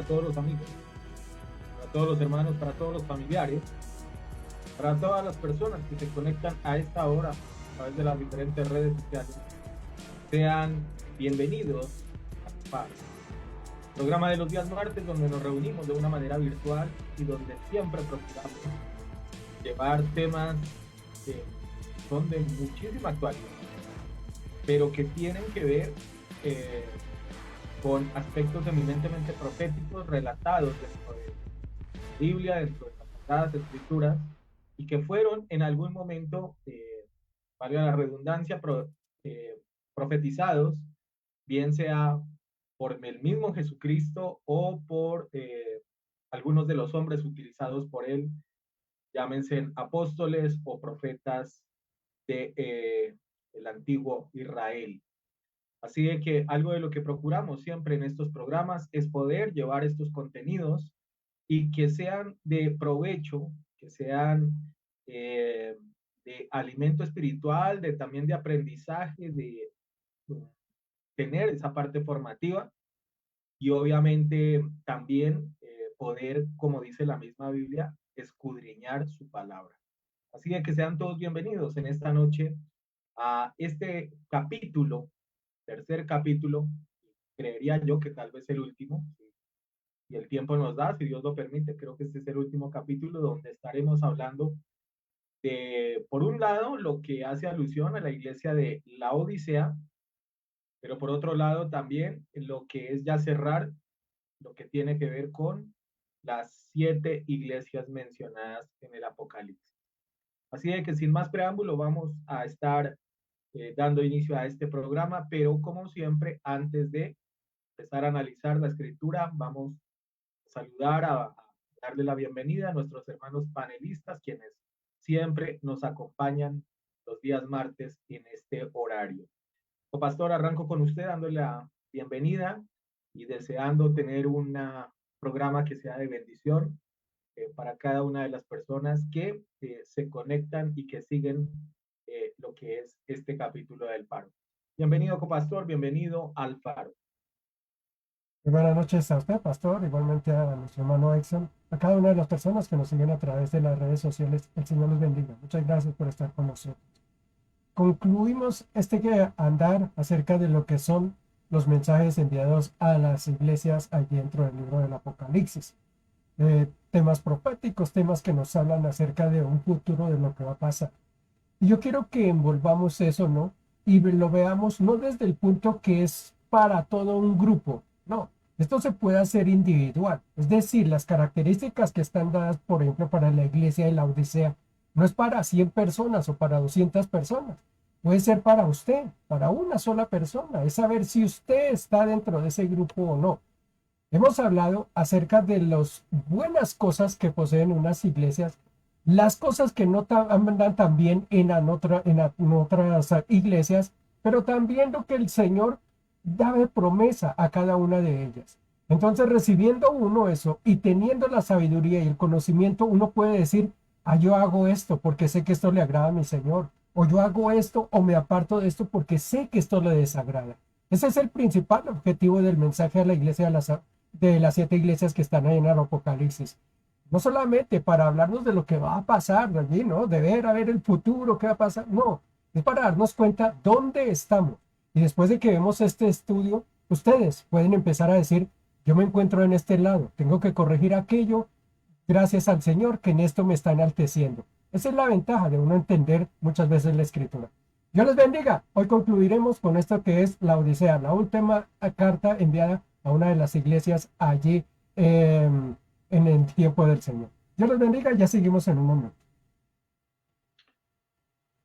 todos los amigos, para todos los hermanos, para todos los familiares, para todas las personas que se conectan a esta hora a través de las diferentes redes sociales. Sean bienvenidos a Paz, programa de los días martes donde nos reunimos de una manera virtual y donde siempre procuramos llevar temas que son de muchísima actualidad, pero que tienen que ver eh, con aspectos eminentemente proféticos relatados dentro de la Biblia, dentro de las Sagradas Escrituras, y que fueron en algún momento, valga la redundancia, profetizados, bien sea por el mismo Jesucristo o por algunos de los hombres utilizados por él, llámense apóstoles o profetas de el antiguo Israel. Así de que algo de lo que procuramos siempre en estos programas es poder llevar estos contenidos y que sean de provecho, que sean eh, de alimento espiritual, de también de aprendizaje, de tener esa parte formativa y obviamente también poder, como dice la misma Biblia, escudriñar su palabra. Así de que sean todos bienvenidos en esta noche a este capítulo, tercer capítulo, creería yo que tal vez el último, y el tiempo nos da, si Dios lo permite, creo que este es el último capítulo donde estaremos hablando de, por un lado, lo que hace alusión a la iglesia de la Odisea, pero por otro lado también lo que es ya cerrar lo que tiene que ver con las 7 iglesias mencionadas en el Apocalipsis. Así de que sin más preámbulo vamos a estar dando inicio a este programa, pero como siempre, antes de empezar a analizar la escritura, vamos a saludar, a darle la bienvenida a nuestros hermanos panelistas, quienes siempre nos acompañan los días martes en este horario. Pastor, arranco con usted dándole la bienvenida y deseando tener un programa que sea de bendición para cada una de las personas que se conectan y que siguen lo que es este capítulo del Faro. Bienvenido, copastor, bienvenido al Faro. Muy buenas noches a usted, pastor, igualmente a nuestro hermano Exxon, a cada una de las personas que nos siguen a través de las redes sociales. El Señor los bendiga. Muchas gracias por estar con nosotros. Concluimos este andar acerca de lo que son los mensajes enviados a las iglesias allí dentro del libro del Apocalipsis. Temas proféticos, temas que nos hablan acerca de un futuro de lo que va a pasar. Y yo quiero que envolvamos eso, ¿no? Y lo veamos no desde el punto que es para todo un grupo, no. Esto se puede hacer individual. Es decir, las características que están dadas, por ejemplo, para la iglesia de la Odisea, no es para 100 personas o para 200 personas. Puede ser para usted, para una sola persona. Es saber si usted está dentro de ese grupo o no. Hemos hablado acerca de las buenas cosas que poseen unas iglesias, las cosas que no andan tan bien en otras iglesias, pero también lo que el Señor da de promesa a cada una de ellas. Entonces, recibiendo uno eso y teniendo la sabiduría y el conocimiento, uno puede decir, ah, yo hago esto porque sé que esto le agrada a mi Señor, o yo hago esto o me aparto de esto porque sé que esto le desagrada. Ese es el principal objetivo del mensaje a la iglesia de las 7 iglesias que están ahí en el Apocalipsis. No solamente para hablarnos de lo que va a pasar allí, ¿no? De ver a ver el futuro, qué va a pasar. No, es para darnos cuenta dónde estamos. Y después de que vemos este estudio, ustedes pueden empezar a decir, yo me encuentro en este lado, tengo que corregir aquello, gracias al Señor que en esto me está enalteciendo. Esa es la ventaja de uno entender muchas veces la escritura. Dios les bendiga. Hoy concluiremos con esto que es la Odisea, la última carta enviada a una de las iglesias allí en el tiempo del Señor. Dios les bendiga. Ya seguimos en un momento.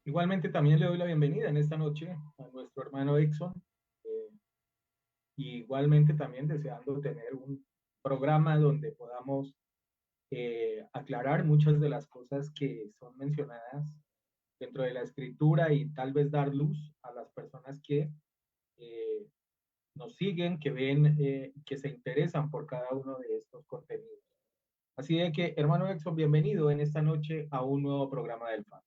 Igualmente también le doy la bienvenida en esta noche a nuestro hermano Exxon. Y igualmente también deseando tener un programa donde podamos aclarar muchas de las cosas que son mencionadas dentro de la escritura y tal vez dar luz a las personas que eh, nos siguen, que ven, que se interesan por cada uno de estos contenidos. Así de que, hermano Exxon, bienvenido en esta noche a un nuevo programa del FAN.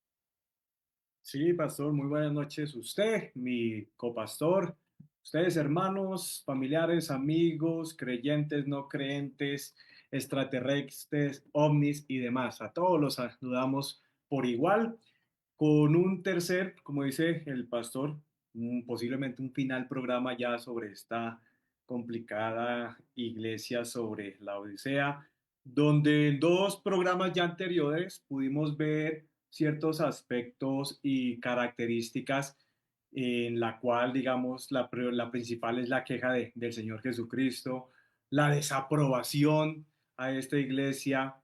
Sí, pastor, muy buenas noches. Usted, mi copastor, Ustedes, hermanos, familiares, amigos, creyentes, no creyentes, extraterrestres, ovnis y demás, a todos los saludamos por igual, con un tercer, como dice el pastor, posiblemente un final programa ya sobre esta complicada iglesia sobre la Odisea, donde en dos programas ya anteriores pudimos ver ciertos aspectos y características en la cual, digamos, la principal es la queja del Señor Jesucristo, la desaprobación a esta iglesia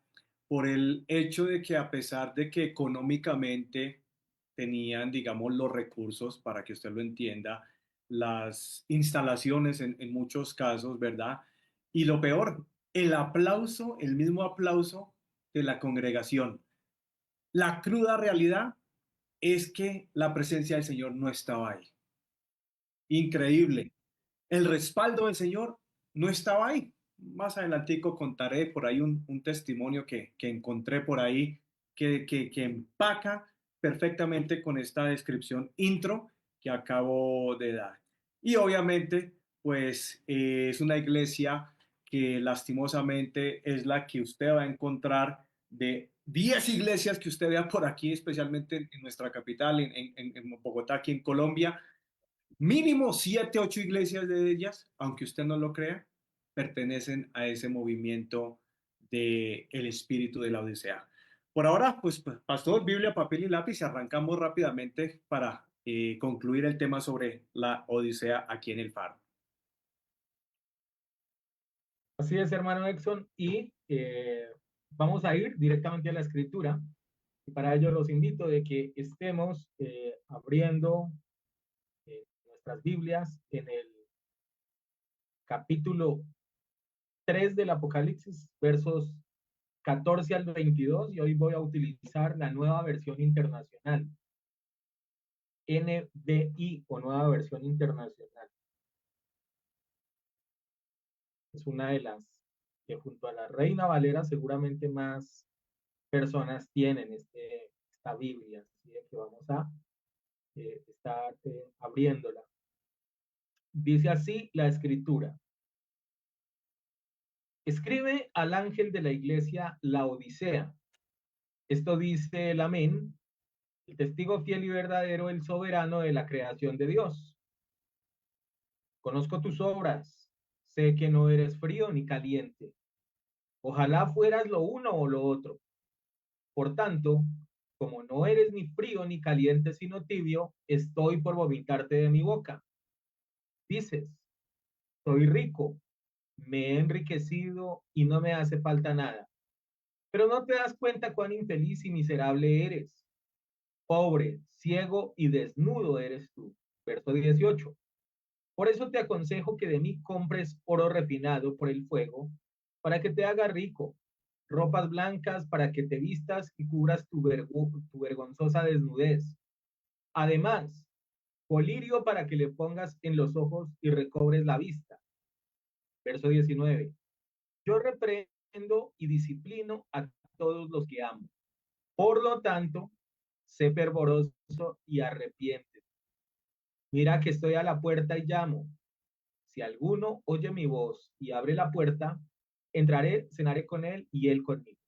por el hecho de que a pesar de que económicamente tenían, digamos, los recursos, para que usted lo entienda, las instalaciones en muchos casos, ¿verdad? Y lo peor, el aplauso, el mismo aplauso de la congregación. La cruda realidad es que la presencia del Señor no estaba ahí. Increíble. El respaldo del Señor no estaba ahí. Más adelantico contaré por ahí un testimonio que encontré por ahí que empaca perfectamente con esta descripción intro que acabo de dar. Y obviamente, pues es una iglesia que lastimosamente es la que usted va a encontrar de 10 iglesias que usted vea por aquí, especialmente en nuestra capital, en Bogotá, aquí en Colombia. Mínimo 7, 8 iglesias de ellas, aunque usted no lo crea, pertenecen a ese movimiento del espíritu de la Odisea. Por ahora, pues, pastor, Biblia, papel y lápiz, y arrancamos rápidamente para concluir el tema sobre la Odisea aquí en el Faro. Así es, hermano Exxon, y vamos a ir directamente a la escritura. Y para ello los invito de que estemos abriendo nuestras Biblias en el capítulo 3 del Apocalipsis, versos 14 al 22, y hoy voy a utilizar la nueva versión internacional, NBI o nueva versión internacional. Es una de las que junto a la Reina Valera seguramente más personas tienen esta Biblia, así que vamos a estar abriéndola. Dice así la escritura. Escribe al ángel de la iglesia la Odisea. Esto dice el Amén, el testigo fiel y verdadero, el soberano de la creación de Dios. Conozco tus obras, sé que no eres frío ni caliente. Ojalá fueras lo uno o lo otro. Por tanto, como no eres ni frío ni caliente, sino tibio, estoy por vomitarte de mi boca. Dices, soy rico, me he enriquecido y no me hace falta nada. Pero no te das cuenta cuán infeliz y miserable eres. Pobre, ciego y desnudo eres tú. Verso 18. Por eso te aconsejo que de mí compres oro refinado por el fuego, para que te haga rico, ropas blancas para que te vistas y cubras tu vergonzosa desnudez. Además, colirio para que le pongas en los ojos y recobres la vista. Verso 19. Yo reprendo y disciplino a todos los que amo. Por lo tanto, sé fervoroso y arrepiente. Mira que estoy a la puerta y llamo. Si alguno oye mi voz y abre la puerta, entraré, cenaré con él y él conmigo.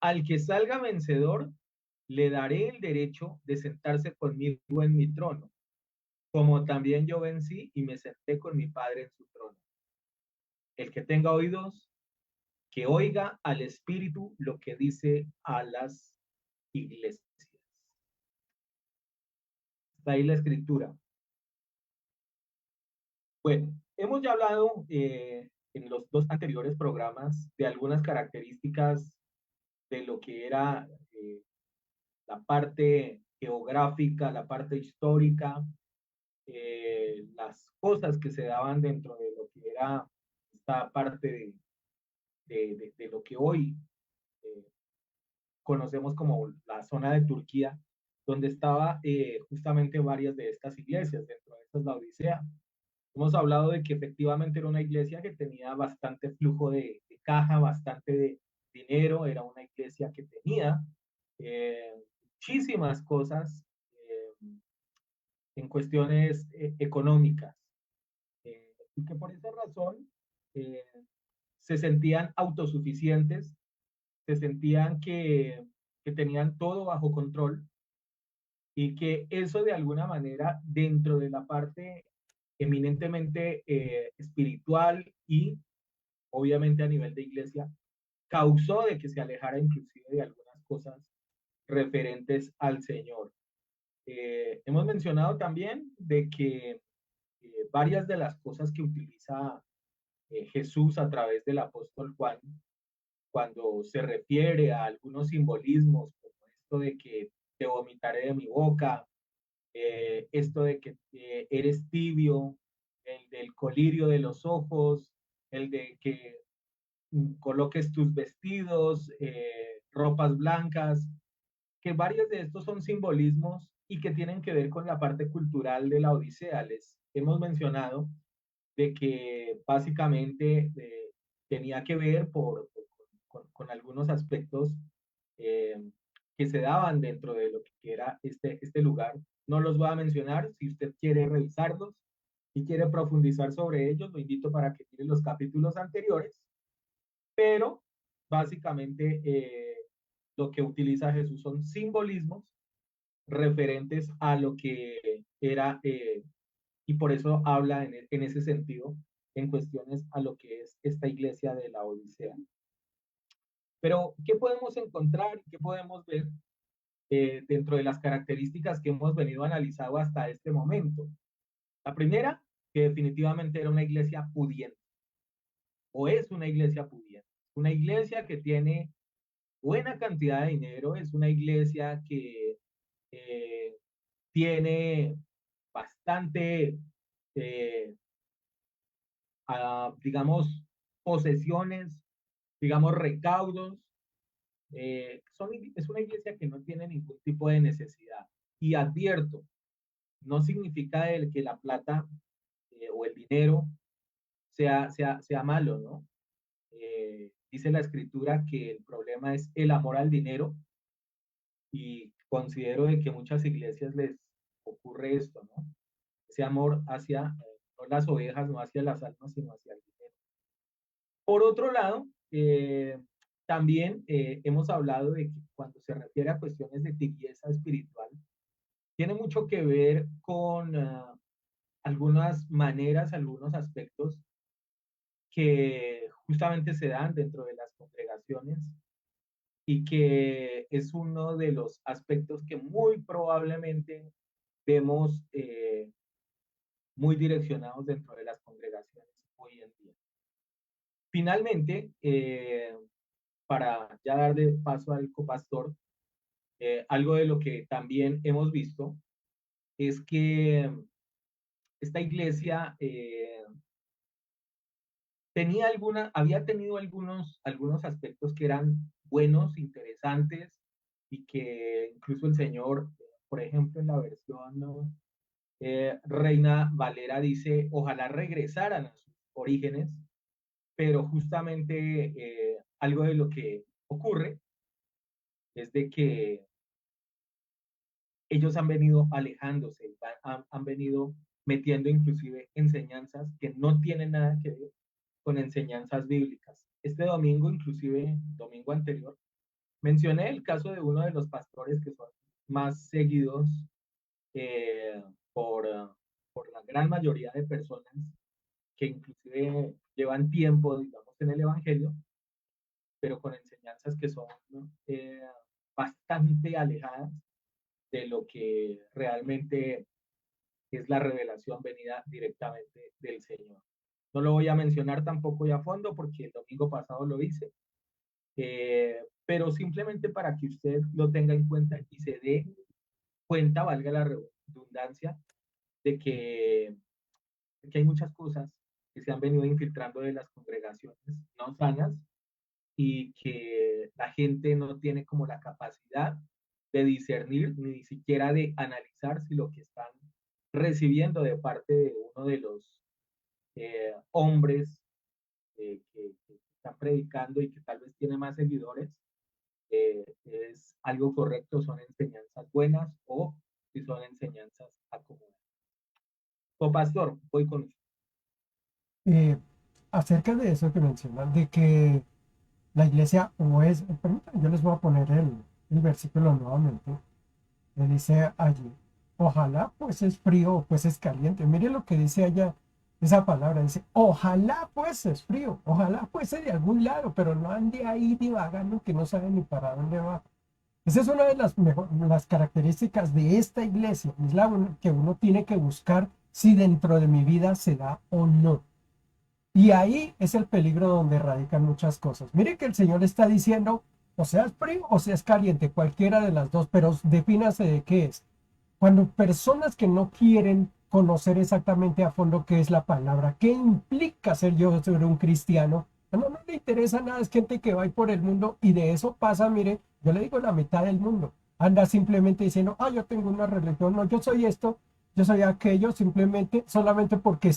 Al que salga vencedor, le daré el derecho de sentarse conmigo en mi trono, como también yo vencí y me senté con mi Padre en su trono. El que tenga oídos, que oiga al Espíritu lo que dice a las iglesias. Está ahí la escritura. Bueno, hemos ya hablado en los dos anteriores programas de algunas características de lo que era la parte geográfica, la parte histórica, las cosas que se daban dentro de lo que era esta parte de lo que hoy eh, conocemos como la zona de Turquía, donde estaba justamente varias de estas iglesias, dentro de estas la Odisea. Hemos hablado de que efectivamente era una iglesia que tenía bastante flujo de caja, bastante de dinero, era una iglesia que tenía eh, muchísimas cosas en cuestiones económicas. y que por esa razón eh, se sentían autosuficientes, se sentían que tenían todo bajo control y que eso de alguna manera dentro de la parte eminentemente espiritual y obviamente a nivel de iglesia, causó de que se alejara inclusive de algunas cosas referentes al Señor. Hemos mencionado también de que varias de las cosas que utiliza Jesús a través del apóstol Juan, cuando se refiere a algunos simbolismos, como esto de que te vomitaré de mi boca, esto de que eres tibio, el del colirio de los ojos, el de que coloques tus vestidos, ropas blancas, que varios de estos son simbolismos y que tienen que ver con la parte cultural de la Odisea. Les hemos mencionado de que básicamente tenía que ver con algunos aspectos eh, que se daban dentro de lo que era este lugar. No los voy a mencionar, si usted quiere revisarlos y quiere profundizar sobre ellos, lo invito para que mire los capítulos anteriores, pero básicamente lo que utiliza Jesús son simbolismos referentes a lo que era, y por eso habla en ese sentido, en cuestiones a lo que es esta iglesia de la Odisea. Pero, ¿qué podemos encontrar y qué podemos ver dentro de las características que hemos venido analizando hasta este momento? La primera, que definitivamente era una iglesia pudiente, o es una iglesia que tiene buena cantidad de dinero, es una iglesia que eh, tiene bastante, eh, digamos, posesiones, digamos, recaudos. Es una iglesia que no tiene ningún tipo de necesidad. Y advierto, no significa que la plata o el dinero sea malo, ¿no? Dice la escritura que el problema es el amor al dinero y considero de que muchas iglesias les ocurre esto, ¿no? Ese amor hacia, no las ovejas, no hacia las almas, sino hacia el dinero. Por otro lado, también hemos hablado de que cuando se refiere a cuestiones de tibieza espiritual, tiene mucho que ver con algunas maneras, algunos aspectos que justamente se dan dentro de las congregaciones y que es uno de los aspectos que muy probablemente vemos muy direccionados dentro de las congregaciones hoy en día. Finalmente, para ya darle paso al copastor, algo de lo que también hemos visto es que esta iglesia había tenido algunos aspectos que eran buenos, interesantes, y que incluso el Señor, por ejemplo, en la versión, ¿no? Reina Valera dice, ojalá regresaran a sus orígenes, pero justamente algo de lo que ocurre es de que ellos han venido alejándose, han venido metiendo inclusive enseñanzas que no tienen nada que ver con enseñanzas bíblicas. Este domingo, inclusive domingo anterior, mencioné el caso de uno de los pastores que son más seguidos eh, por, por la gran mayoría de personas que inclusive llevan tiempo, digamos, en el Evangelio, pero con enseñanzas que son eh, bastante alejadas de lo que realmente es la revelación venida directamente del Señor. No lo voy a mencionar tampoco ya a fondo porque el domingo pasado lo hice, pero simplemente para que usted lo tenga en cuenta y se dé cuenta, valga la redundancia, de que hay muchas cosas que se han venido infiltrando de las congregaciones no sanas y que la gente no tiene como la capacidad de discernir ni siquiera de analizar si lo que están recibiendo de parte de uno de los hombres que están predicando y que tal vez tiene más seguidores es algo correcto, son enseñanzas buenas o si son enseñanzas acomodadas. O pastor, voy con usted. eh, acerca de eso que mencionan, de que la iglesia o es, permítanme, yo les voy a poner el versículo nuevamente, le dice allí, ojalá pues es frío o pues es caliente. Mire lo que dice allá, esa palabra, dice, ojalá pues es frío, ojalá pues es de algún lado, pero no ande ahí divagando que no sabe ni para dónde va. Esa es una de las características de esta iglesia, es la que uno tiene que buscar si dentro de mi vida se da o no. Y ahí es el peligro donde radican muchas cosas. Mire que el Señor está diciendo, o sea es frío o sea es caliente, cualquiera de las dos, pero defínase de qué es. Cuando personas que no quieren conocer exactamente a fondo qué es la palabra, qué implica ser yo sobre un cristiano, no le interesa nada, es gente que va ahí por el mundo y de eso pasa, mire, yo le digo la mitad del mundo, anda simplemente diciendo, yo tengo una religión, no, yo soy esto, yo soy aquello, simplemente, solamente porque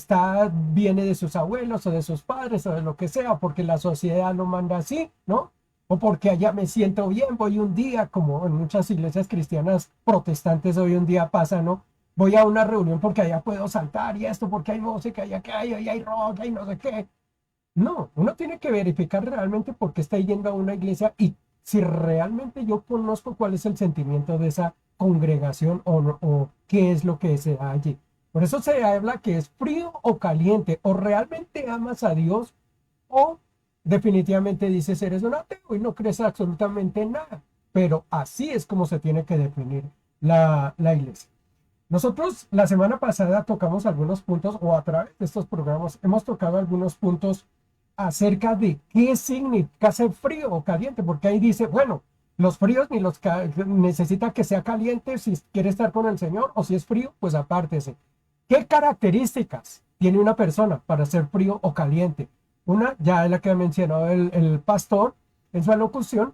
viene de sus abuelos o de sus padres o de lo que sea, porque la sociedad lo manda así, ¿no? O porque allá me siento bien, voy un día, como en muchas iglesias cristianas protestantes hoy un día pasa, ¿no? Voy a una reunión porque allá puedo saltar y esto, porque hay música y acá hay rock y no sé qué. No, uno tiene que verificar realmente por qué está yendo a una iglesia y si realmente yo conozco cuál es el sentimiento de esa congregación o qué es lo que se da allí. Por eso se habla que es frío o caliente, o realmente amas a Dios o definitivamente dices eres un ateo y no crees absolutamente nada. Pero así es como se tiene que definir la iglesia. Nosotros la semana pasada tocamos algunos puntos, o a través de estos programas hemos tocado algunos puntos acerca de qué significa ser frío o caliente, porque ahí dice, bueno, los fríos ni necesita que sea caliente si quiere estar con el Señor, o si es frío, pues apártese. ¿Qué características tiene una persona para ser frío o caliente? Una, ya es la que ha mencionado el pastor en su alocución,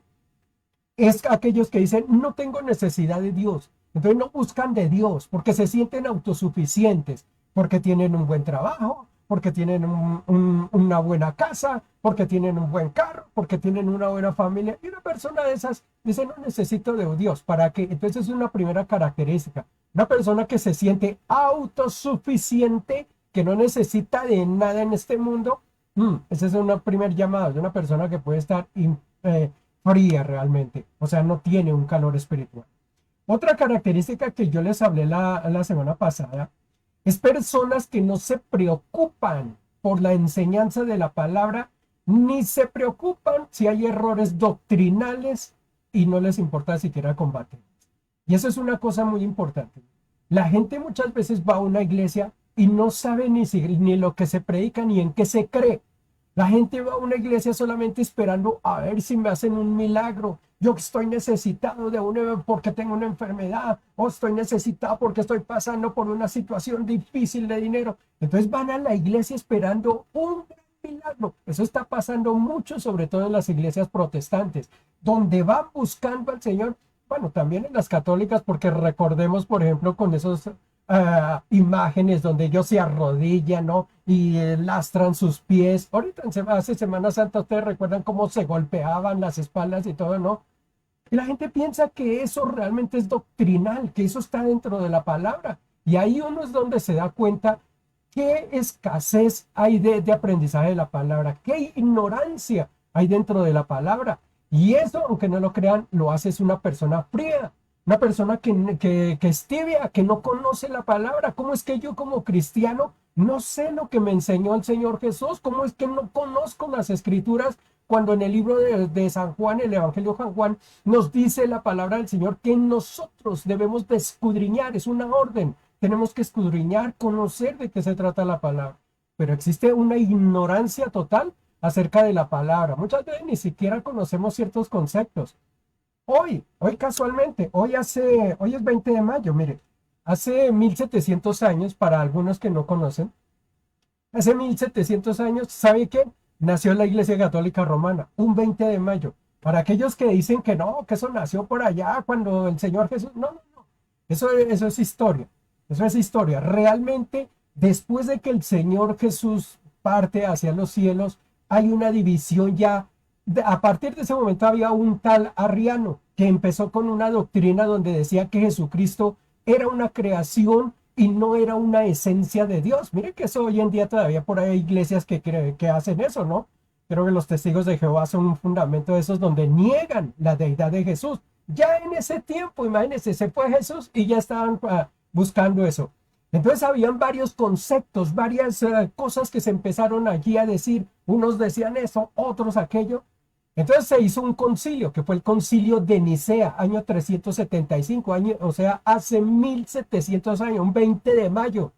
es aquellos que dicen, no tengo necesidad de Dios. Entonces no buscan de Dios porque se sienten autosuficientes, porque tienen un buen trabajo, porque tienen una buena casa, porque tienen un buen carro, porque tienen una buena familia. Y una persona de esas dice, no necesito de Dios. ¿Para qué? Entonces es una primera característica. Una persona que se siente autosuficiente, que no necesita de nada en este mundo. Ese es una primer llamada de una persona que puede estar fría realmente, o sea, no tiene un calor espiritual. Otra característica que yo les hablé la semana pasada es personas que no se preocupan por la enseñanza de la palabra, ni se preocupan si hay errores doctrinales y no les importa siquiera combatir. Y eso es una cosa muy importante. La gente muchas veces va a una iglesia y no sabe ni lo que se predica ni en qué se cree. La gente va a una iglesia solamente esperando a ver si me hacen un milagro. Yo estoy necesitado porque tengo una enfermedad, o estoy necesitado porque estoy pasando por una situación difícil de dinero. Entonces van a la iglesia esperando un milagro. Eso está pasando mucho, sobre todo en las iglesias protestantes, donde van buscando al Señor. Bueno, también en las católicas, porque recordemos, por ejemplo, con esos imágenes donde ellos se arrodillan, ¿no? Y lastran sus pies. Ahorita hace Semana Santa, ustedes recuerdan cómo se golpeaban las espaldas y todo, ¿no? Y la gente piensa que eso realmente es doctrinal, que eso está dentro de la palabra. Y ahí uno es donde se da cuenta qué escasez hay de aprendizaje de la palabra, qué ignorancia hay dentro de la palabra. Y eso, aunque no lo crean, lo hace es una persona fría, una persona que es tibia, que no conoce la palabra. ¿Cómo es que yo como cristiano no sé lo que me enseñó el Señor Jesús? ¿Cómo es que no conozco las escrituras cuando en el libro de San Juan, el Evangelio de San Juan, nos dice la palabra del Señor que nosotros debemos de escudriñar? Es una orden. Tenemos que escudriñar, conocer de qué se trata la palabra. Pero existe una ignorancia total acerca de la palabra. Muchas veces ni siquiera conocemos ciertos conceptos. Hoy casualmente, hoy es 20 de mayo, mire, hace 1700 años, para algunos que no conocen, hace 1700 años, ¿sabe qué? Nació la Iglesia Católica Romana, un 20 de mayo. Para aquellos que dicen que no, que eso nació por allá cuando el Señor Jesús, no, no, no, eso es historia, eso es historia. Realmente, después de que el Señor Jesús parte hacia los cielos, hay una división ya. A partir de ese momento había un tal Arriano que empezó con una doctrina donde decía que Jesucristo era una creación y no era una esencia de Dios. Miren que eso hoy en día todavía por ahí hay iglesias que hacen eso, ¿no? Creo que los testigos de Jehová son un fundamento de esos donde niegan la deidad de Jesús. Ya en ese tiempo, imagínense, se fue Jesús y ya estaban buscando eso. Entonces habían varios conceptos, varias cosas que se empezaron allí a decir. Unos decían eso, otros aquello. Entonces se hizo un concilio, que fue el concilio de Nicea, año 375, o sea, hace 1700 años, un 20 de mayo.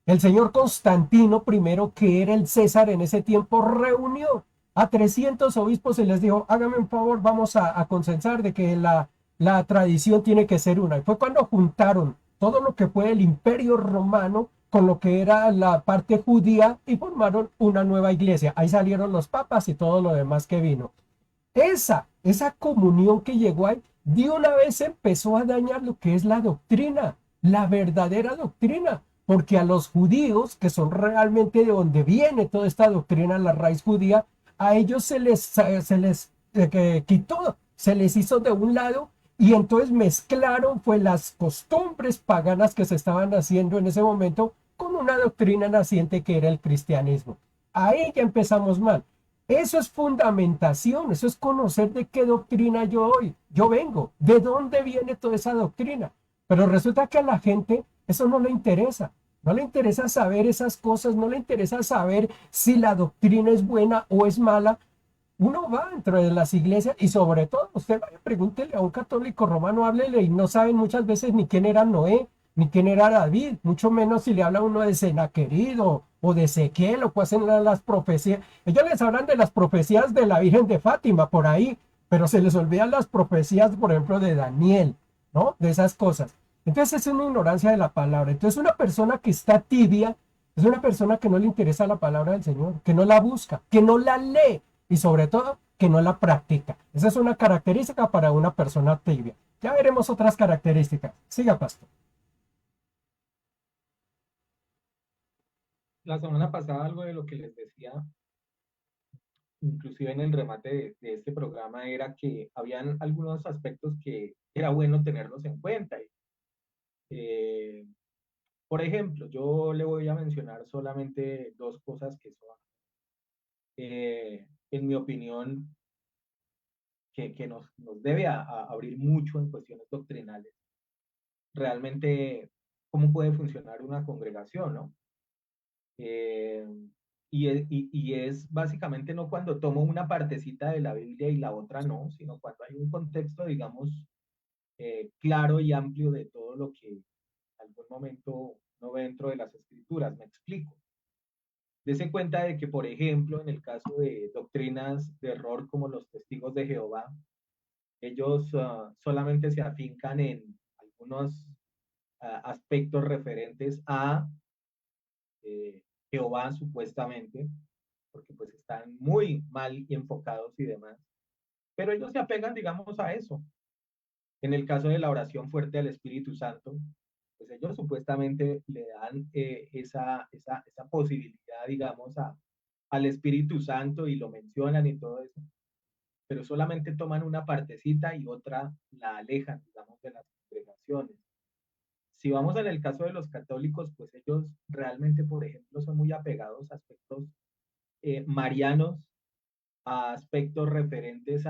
El señor Constantino I, que era el César en ese tiempo, reunió a 300 obispos y les dijo, hágame un favor, vamos a consensar de que la tradición tiene que ser una. Y fue cuando juntaron todo lo que fue el imperio romano con lo que era la parte judía y formaron una nueva iglesia. Ahí salieron los papas y todo lo demás que vino. Esa comunión que llegó ahí, de una vez empezó a dañar lo que es la doctrina, la verdadera doctrina, porque a los judíos, que son realmente de donde viene toda esta doctrina, la raíz judía, a ellos se les quitó, se les hizo de un lado y entonces mezclaron fue las costumbres paganas que se estaban haciendo en ese momento con una doctrina naciente que era el cristianismo. Ahí ya empezamos mal. Eso es fundamentación, eso es conocer de qué doctrina yo vengo, de dónde viene toda esa doctrina. Pero resulta que a la gente eso no le interesa, no le interesa saber esas cosas, no le interesa saber si la doctrina es buena o es mala. Uno va dentro de las iglesias y sobre todo, usted vaya, pregúntele a un católico romano, háblele y no saben muchas veces ni quién era Noé, ni quién era David, mucho menos si le habla uno de Senaquerido o de Ezequiel o cuáles son las profecías. Ellos les hablan de las profecías de la Virgen de Fátima por ahí, pero se les olvidan las profecías, por ejemplo, de Daniel, ¿no? De esas cosas. Entonces es una ignorancia de la palabra. Entonces una persona que está tibia es una persona que no le interesa la palabra del Señor, que no la busca, que no la lee y sobre todo que no la practica. Esa es una característica para una persona tibia. Ya veremos otras características. Siga, pastor. La semana pasada algo de lo que les decía, inclusive en el remate de este programa, era que habían algunos aspectos que era bueno tenerlos en cuenta. Eh, por ejemplo, yo le voy a mencionar solamente dos cosas que son, en mi opinión, que nos debe a abrir mucho en cuestiones doctrinales. Realmente, ¿cómo puede funcionar una congregación, no? Eh, y es básicamente no cuando tomo una partecita de la Biblia y la otra no, sino cuando hay un contexto, digamos, claro y amplio de todo lo que en algún momento no ve dentro de las escrituras. Me explico. Dese cuenta de que, por ejemplo, en el caso de doctrinas de error como los testigos de Jehová, ellos solamente se afincan en algunos aspectos referentes a eh, Jehová supuestamente, porque pues están muy mal enfocados y demás, pero ellos se apegan, digamos, a eso. En el caso de la oración fuerte al Espíritu Santo, pues ellos supuestamente le dan esa posibilidad, digamos, al Espíritu Santo y lo mencionan y todo eso, pero solamente toman una partecita y otra la alejan, digamos, de las congregaciones. Si vamos en el caso de los católicos, pues ellos realmente, por ejemplo, son muy apegados a aspectos marianos, a aspectos referentes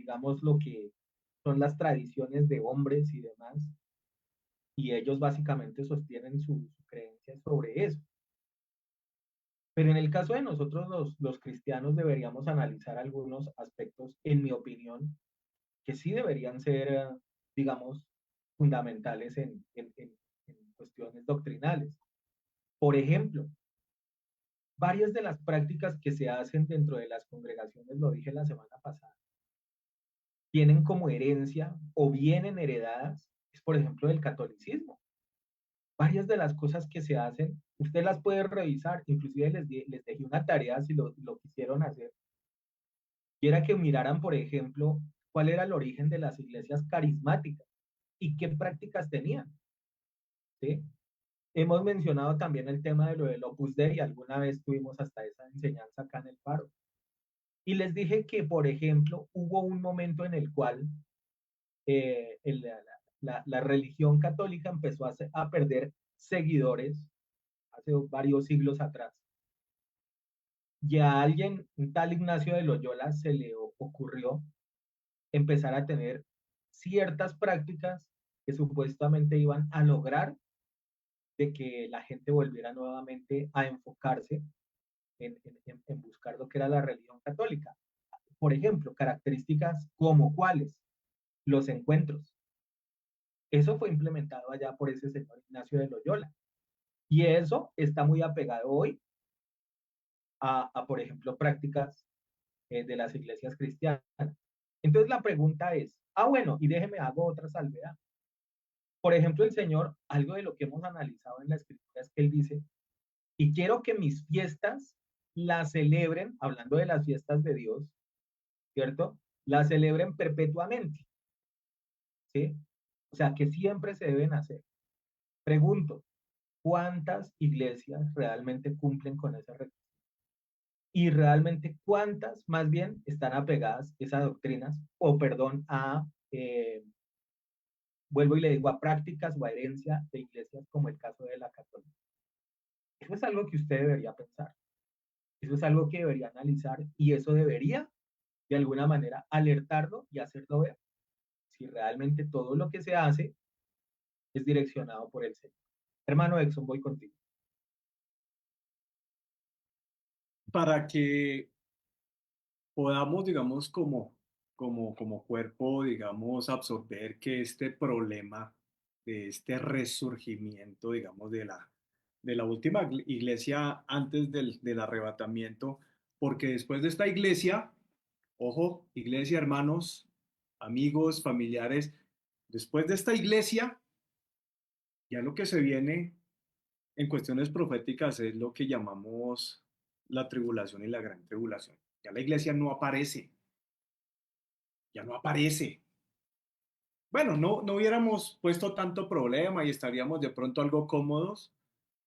digamos, lo que son las tradiciones de hombres y demás, y ellos básicamente sostienen su creencia sobre eso. Pero en el caso de nosotros los cristianos deberíamos analizar algunos aspectos, en mi opinión, que sí deberían ser, digamos, fundamentales en cuestiones doctrinales. Por ejemplo, varias de las prácticas que se hacen dentro de las congregaciones, lo dije la semana pasada, tienen como herencia o vienen heredadas, es por ejemplo del catolicismo. Varias de las cosas que se hacen, usted las puede revisar, inclusive les dejé una tarea si lo quisieron hacer, y era que miraran, por ejemplo, cuál era el origen de las iglesias carismáticas y qué prácticas tenían, ¿sí? Hemos mencionado también el tema de lo del Opus Dei, alguna vez tuvimos hasta esa enseñanza acá en el Faro. Y les dije que, por ejemplo, hubo un momento en el cual la religión católica empezó a perder seguidores hace varios siglos atrás. Y a alguien, un tal Ignacio de Loyola, se le ocurrió empezar a tener ciertas prácticas que supuestamente iban a lograr de que la gente volviera nuevamente a enfocarse en buscar lo que era la religión católica. Por ejemplo, características como cuáles, los encuentros. Eso fue implementado allá por ese señor Ignacio de Loyola. Y eso está muy apegado hoy por ejemplo, prácticas de las iglesias cristianas. Entonces la pregunta es, bueno, y déjeme hago otra salvedad. Por ejemplo, el Señor, algo de lo que hemos analizado en la escritura es que Él dice, y quiero que mis fiestas las celebren, hablando de las fiestas de Dios, ¿cierto? Las celebren perpetuamente, ¿sí? O sea, que siempre se deben hacer. Pregunto, ¿cuántas iglesias realmente cumplen con ese requisito? Y realmente cuántas más bien están apegadas esas doctrinas, o perdón, vuelvo y le digo, a prácticas o a herencia de iglesias como el caso de la católica. Eso es algo que usted debería pensar, eso es algo que debería analizar y eso debería de alguna manera alertarlo y hacerlo ver si realmente todo lo que se hace es direccionado por el Señor. Hermano Exxon, voy contigo. Para que podamos, digamos, como cuerpo, digamos, absorber que este problema de este resurgimiento, digamos, de la última iglesia antes del arrebatamiento, porque después de esta iglesia, ojo, iglesia, hermanos, amigos, familiares, después de esta iglesia, ya lo que se viene en cuestiones proféticas es lo que llamamos la tribulación y la gran tribulación. Ya la iglesia no aparece, ya no aparece. Bueno, no hubiéramos puesto tanto problema y estaríamos de pronto algo cómodos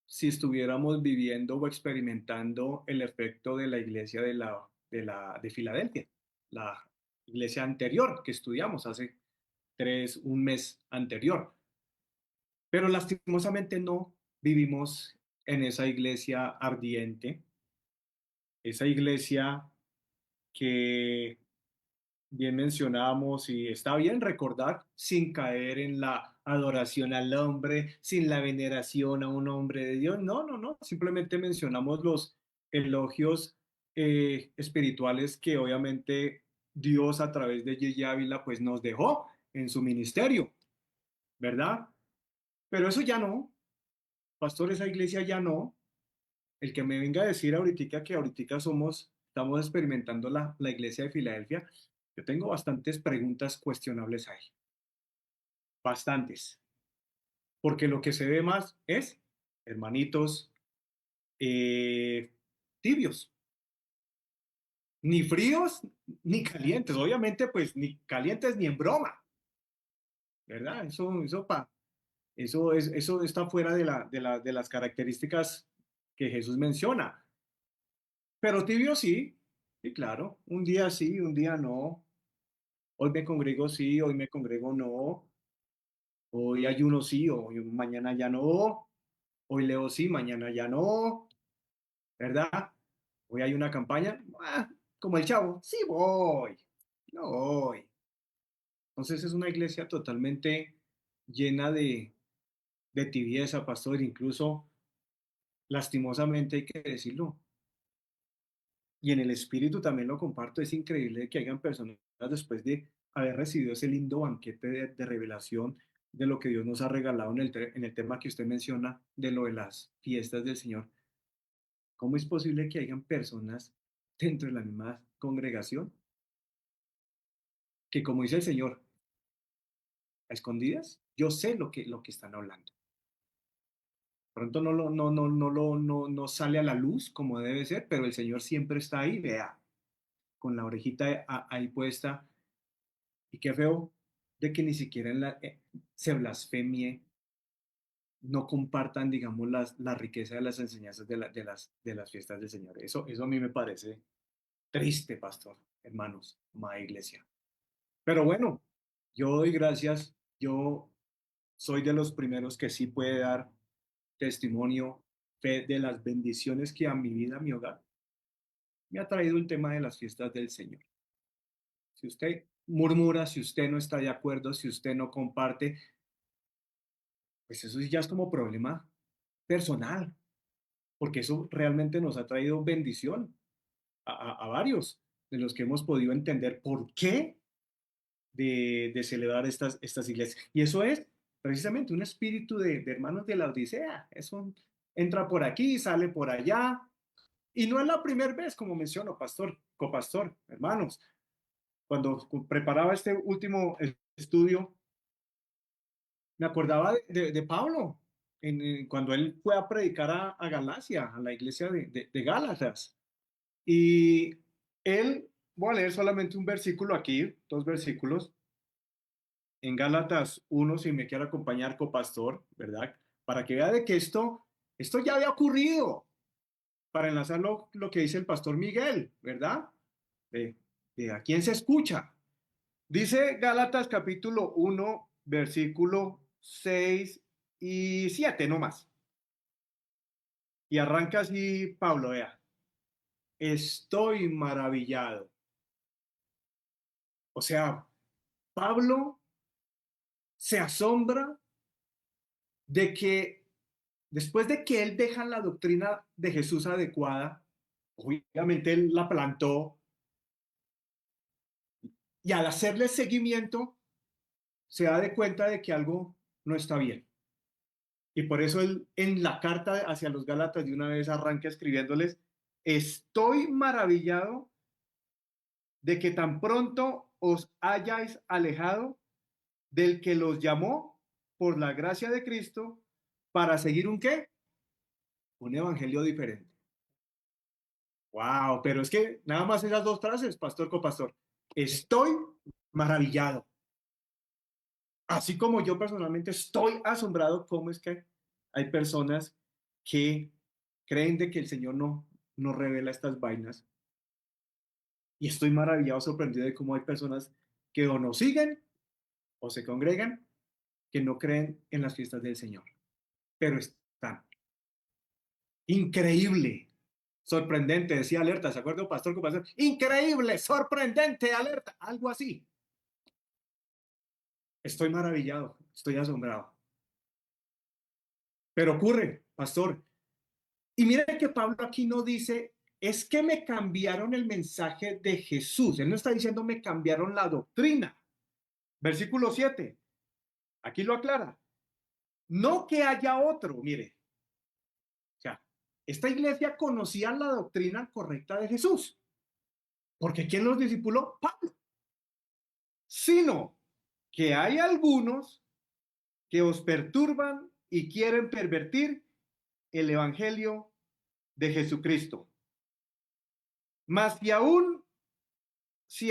si estuviéramos viviendo o experimentando el efecto de la iglesia de Filadelfia, la iglesia anterior que estudiamos hace un mes anterior. Pero lastimosamente no vivimos en esa iglesia ardiente, esa iglesia que bien mencionábamos y está bien recordar sin caer en la adoración al hombre, sin la veneración a un hombre de Dios. No, simplemente mencionamos los elogios espirituales que obviamente Dios a través de Yeye Ávila pues nos dejó en su ministerio, ¿verdad? Pero eso ya no, pastor, esa iglesia ya no. El que me venga a decir ahorita que ahorita estamos experimentando la iglesia de Filadelfia, yo tengo bastantes preguntas cuestionables ahí, bastantes, porque lo que se ve más es, hermanitos, eh, tibios, ni fríos ni calientes, obviamente pues ni calientes ni en broma, ¿verdad? Eso está fuera de las características que Jesús menciona, pero tibios sí, sí, claro, un día sí, un día no. Hoy me congrego sí, hoy me congrego no. Hoy ayuno sí, hoy mañana ya no. Hoy leo sí, mañana ya no. ¿Verdad? Hoy hay una campaña. Como el chavo, sí voy. No voy. Entonces es una iglesia totalmente llena de tibieza, pastor. Incluso lastimosamente hay que decirlo. Y en el espíritu también lo comparto. Es increíble que hayan personas después de haber recibido ese lindo banquete de revelación de lo que Dios nos ha regalado en el tema que usted menciona, de lo de las fiestas del Señor. ¿Cómo es posible que hayan personas dentro de la misma congregación que, como dice el Señor, a escondidas, yo sé lo que están hablando? Pronto no sale a la luz como debe ser, pero el Señor siempre está ahí, vea, con la orejita ahí puesta. Y qué feo de que ni siquiera se blasfemie, no compartan, digamos, la riqueza de las enseñanzas de las fiestas del Señor. Eso a mí me parece triste, pastor, hermanos, amada iglesia. Pero bueno, yo doy gracias, yo soy de los primeros que sí puede dar testimonio, fe de las bendiciones que a mi vida, a mi hogar, me ha traído el tema de las fiestas del Señor. Si usted murmura, si usted no está de acuerdo, si usted no comparte, pues eso sí ya es como problema personal, porque eso realmente nos ha traído bendición a varios de los que hemos podido entender por qué de celebrar estas iglesias. Y eso es precisamente un espíritu de hermanos de la Odisea. Eso entra por aquí, sale por allá. Y no es la primera vez, como menciono, pastor, copastor, hermanos. Cuando preparaba este último estudio, me acordaba de Pablo, cuando él fue a predicar a Galacia, a la iglesia de Gálatas. Y él, voy a leer solamente un versículo aquí, dos versículos, en Gálatas 1, si me quiere acompañar, copastor, ¿verdad? Para que vea de que esto ya había ocurrido, para enlazar lo que dice el pastor Miguel, ¿verdad? De, de a quién se escucha. Dice Gálatas capítulo 1, versículo 6 y 7, no más. Y arranca así Pablo, vea. Estoy maravillado. O sea, Pablo se asombra de que después de que él deja la doctrina de Jesús adecuada, obviamente él la plantó y al hacerle seguimiento se da de cuenta de que algo no está bien. Y por eso él en la carta hacia los Gálatas de una vez arranca escribiéndoles, estoy maravillado de que tan pronto os hayáis alejado del que los llamó por la gracia de Cristo para seguir un qué? Un evangelio diferente. Wow, pero es que nada más esas dos frases, pastor copastor. Estoy maravillado. Así como yo personalmente estoy asombrado cómo es que hay personas que creen de que el Señor no revela estas vainas. Y estoy maravillado, sorprendido de cómo hay personas que o no siguen o se congregan que no creen en las fiestas del Señor. Pero están. Increíble, sorprendente, decía alerta, ¿se acuerda, pastor? Increíble, sorprendente, alerta, algo así. Estoy maravillado, estoy asombrado. Pero ocurre, pastor. Y mire que Pablo aquí no dice, es que me cambiaron el mensaje de Jesús. Él no está diciendo me cambiaron la doctrina. Versículo 7, aquí lo aclara. No que haya otro, mire. O sea, esta iglesia conocía la doctrina correcta de Jesús. Porque ¿quién los discipuló? Pablo. Sino que hay algunos que os perturban y quieren pervertir el evangelio de Jesucristo. Mas si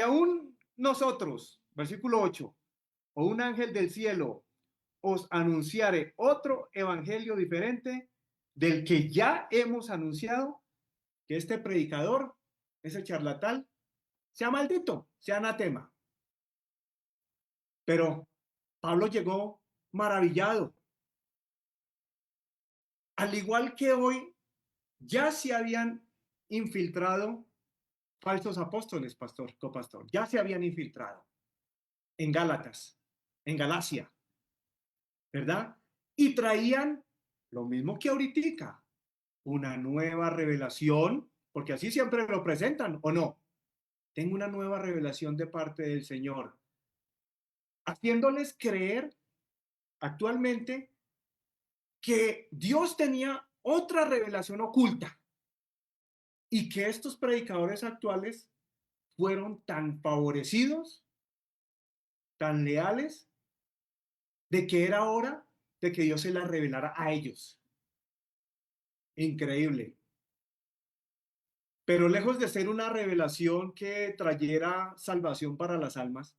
aún nosotros, versículo 8, o un ángel del cielo os anunciare otro evangelio diferente del que ya hemos anunciado, que este predicador, ese charlatán, sea maldito, sea anatema. Pero Pablo llegó maravillado. Al igual que hoy, ya se habían infiltrado falsos apóstoles, pastor, copastor, ya se habían infiltrado en Gálatas, en Galacia, ¿verdad? Y traían lo mismo que ahorita, una nueva revelación, porque así siempre lo presentan, ¿o no? Tengo una nueva revelación de parte del Señor, haciéndoles creer actualmente que Dios tenía otra revelación oculta y que estos predicadores actuales fueron tan favorecidos, tan leales, de que era hora de que Dios se la revelara a ellos. Increíble. Pero lejos de ser una revelación que trayera salvación para las almas,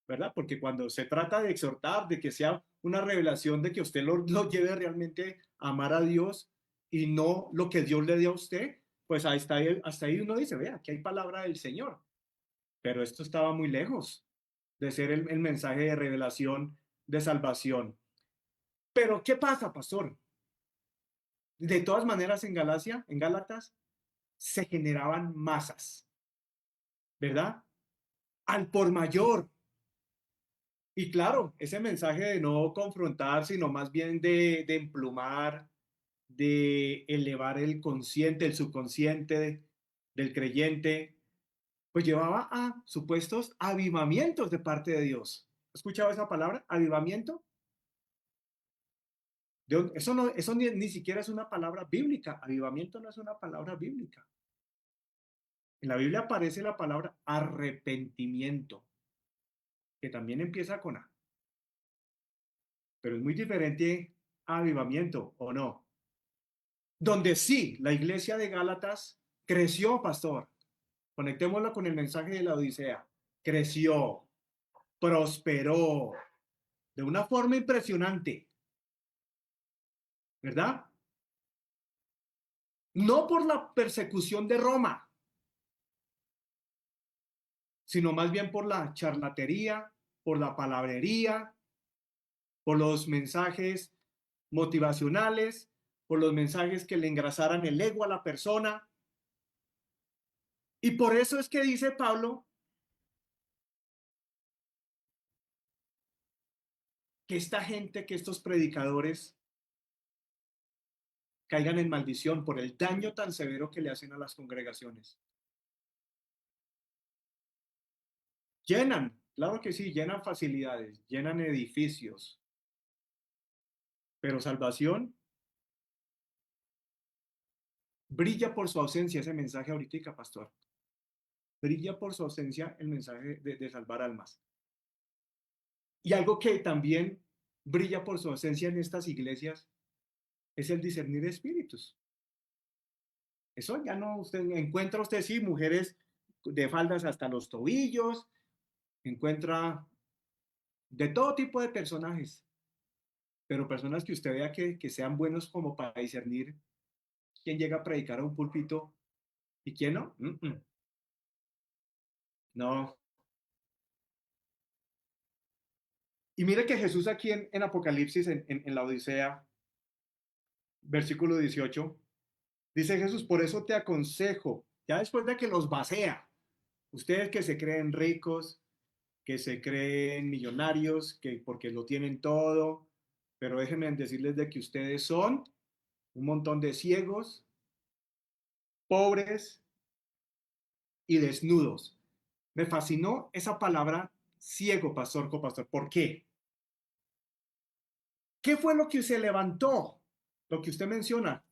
¿verdad? Porque cuando se trata de exhortar, de que sea una revelación de que usted lo lleve realmente a amar a Dios y no lo que Dios le dio a usted, pues hasta ahí uno dice, vea, aquí hay palabra del Señor. Pero esto estaba muy lejos de ser el mensaje de revelación de salvación. Pero ¿qué pasa, pastor? De todas maneras, en Galacia, en Gálatas, se generaban masas, ¿verdad? Al por mayor. Y claro, ese mensaje de no confrontar, sino más bien de emplumar, de elevar el consciente, el subconsciente del creyente, pues llevaba a supuestos avivamientos de parte de Dios. ¿Has escuchado esa palabra? ¿Avivamiento? Eso, no, eso ni siquiera es una palabra bíblica. Avivamiento no es una palabra bíblica. En la Biblia aparece la palabra arrepentimiento, que también empieza con A, pero es muy diferente a avivamiento, ¿o no? Donde sí, la iglesia de Gálatas creció, pastor. Conectémoslo con el mensaje de la Odisea. Creció, prosperó de una forma impresionante, ¿verdad? No por la persecución de Roma, sino más bien por la charlatería, por la palabrería, por los mensajes motivacionales, por los mensajes que le engrasaran el ego a la persona. Y por eso es que dice Pablo que esta gente, que estos predicadores caigan en maldición por el daño tan severo que le hacen a las congregaciones. Llenan, claro que sí, llenan facilidades, llenan edificios, pero salvación brilla por su ausencia ese mensaje ahorita, pastor. Brilla por su ausencia el mensaje de salvar almas. Y algo que también brilla por su ausencia en estas iglesias es el discernir espíritus. Eso ya no, usted encuentra usted sí, mujeres de faldas hasta los tobillos, encuentra de todo tipo de personajes, pero personas que usted vea que sean buenos como para discernir quién llega a predicar a un púlpito y quién no. No. Y mire que Jesús aquí en Apocalipsis, en la Odisea, versículo 18, dice Jesús, por eso te aconsejo, ya después de que los vacía, ustedes que se creen ricos, que se creen millonarios, que porque lo tienen todo, pero déjenme decirles de que ustedes son un montón de ciegos, pobres y desnudos. Me fascinó esa palabra ciego, pastor, copastor. ¿Por qué? ¿Qué fue lo que se levantó? Lo que usted menciona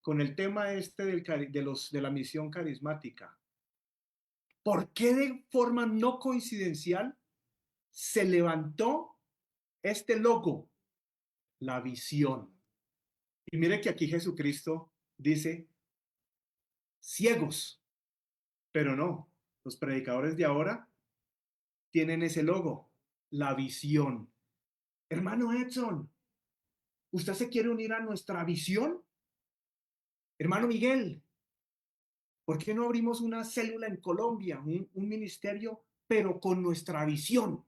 con el tema este de la misión carismática. ¿Por qué de forma no coincidencial se levantó este logo? La visión. Y mire que aquí Jesucristo dice ciegos, pero no. Los predicadores de ahora tienen ese logo, la visión. Hermano Edson, ¿usted se quiere unir a nuestra visión? Hermano Miguel, ¿por qué no abrimos una célula en Colombia, un ministerio, pero con nuestra visión?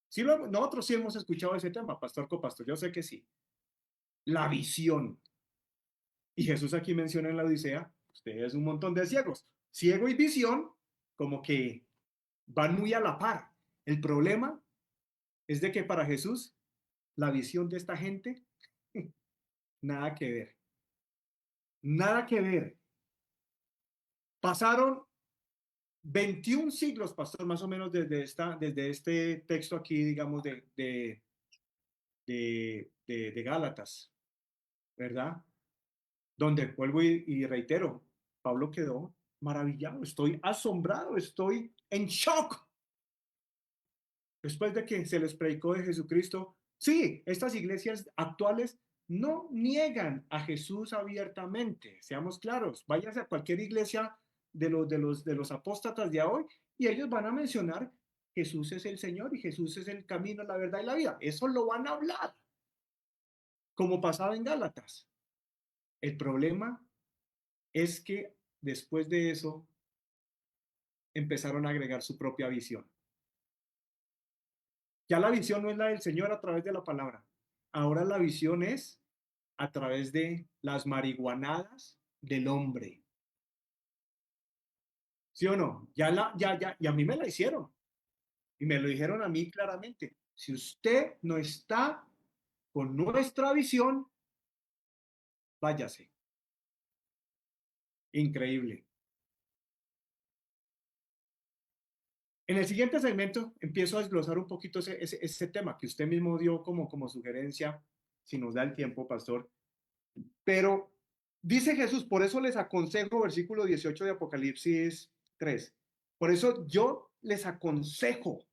Sí, nosotros sí hemos escuchado ese tema, pastor copastor, yo sé que sí. La visión. Y Jesús aquí menciona en la Odisea, ustedes un montón de ciegos. Ciego y visión, como que van muy a la par. El problema es de que para Jesús, la visión de esta gente, nada que ver. Nada que ver. Pasaron 21 siglos, pastor, más o menos desde este texto aquí, digamos, de Gálatas, ¿verdad? Donde vuelvo y reitero, Pablo quedó maravillado, estoy asombrado, estoy en shock. Después de que se les predicó de Jesucristo, sí, estas iglesias actuales no niegan a Jesús abiertamente, seamos claros, váyase a cualquier iglesia de los apóstatas de hoy y ellos van a mencionar Jesús es el Señor y Jesús es el camino, la verdad y la vida. Eso lo van a hablar, como pasaba en Gálatas. El problema es que después de eso empezaron a agregar su propia visión. Ya la visión no es la del Señor a través de la palabra. ahora la visión es a través de las marihuanadas del hombre. ¿Sí o no? Y a mí me la hicieron. Y me lo dijeron a mí claramente. Si usted no está con nuestra visión, váyase. Increíble. En el siguiente segmento empiezo a desglosar un poquito ese tema que usted mismo dio como sugerencia, si nos da el tiempo, pastor. Pero dice Jesús, por eso les aconsejo, versículo 18 de Apocalipsis 3. Por eso yo les aconsejo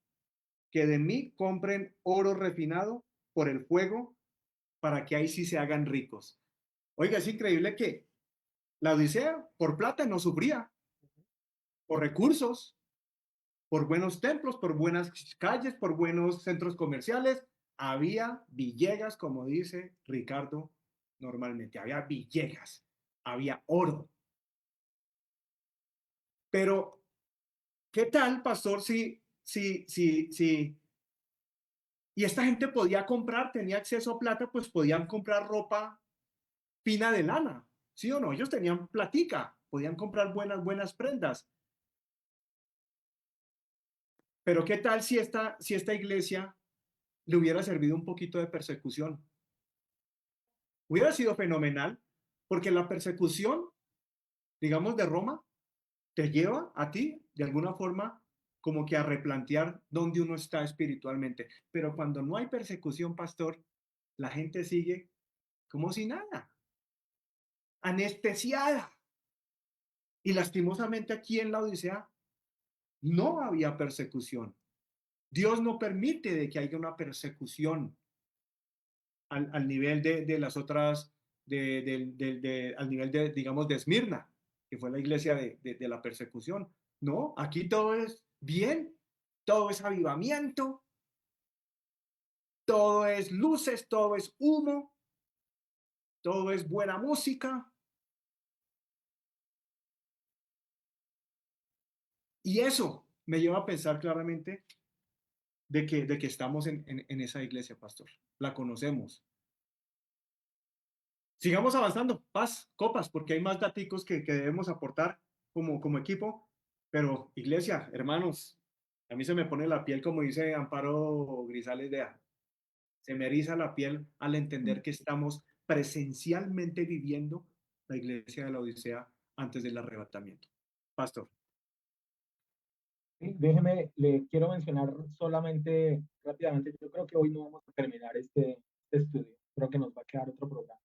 que de mí compren oro refinado por el fuego para que ahí sí se hagan ricos. Oiga, es increíble que la Odisea por plata no sufría, por recursos, por buenos templos, por buenas calles, por buenos centros comerciales. Había Villegas, como dice Ricardo normalmente, había Villegas, había oro. Pero, ¿qué tal, pastor, si y esta gente podía comprar, tenía acceso a plata, pues podían comprar ropa fina de lana, ¿sí o no? Ellos tenían platica, podían comprar buenas prendas. Pero ¿qué tal si esta iglesia le hubiera servido un poquito de persecución? Hubiera sido fenomenal, porque la persecución, digamos, de Roma, te lleva a ti, de alguna forma, como que a replantear dónde uno está espiritualmente. Pero cuando no hay persecución, pastor, la gente sigue como si nada, anestesiada. Y lastimosamente aquí en la Odisea no había persecución. Dios no permite de que haya una persecución al nivel de las otras, al nivel de, digamos, de Esmirna, que fue la iglesia de la persecución. No, aquí todo es bien, todo es avivamiento, todo es luces, todo es humo, todo es buena música. Y eso me lleva a pensar claramente de que estamos en esa iglesia, pastor. La conocemos. Sigamos avanzando, paz, copas, porque hay más daticos que debemos aportar como equipo. Pero, iglesia, hermanos, a mí se me pone la piel, como dice Amparo Grisales de A. Se me eriza la piel al entender que estamos presencialmente viviendo la iglesia de la Odisea antes del arrebatamiento. Pastor. Sí, déjeme, le quiero mencionar solamente rápidamente, yo creo que hoy no vamos a terminar este estudio, creo que nos va a quedar otro programa,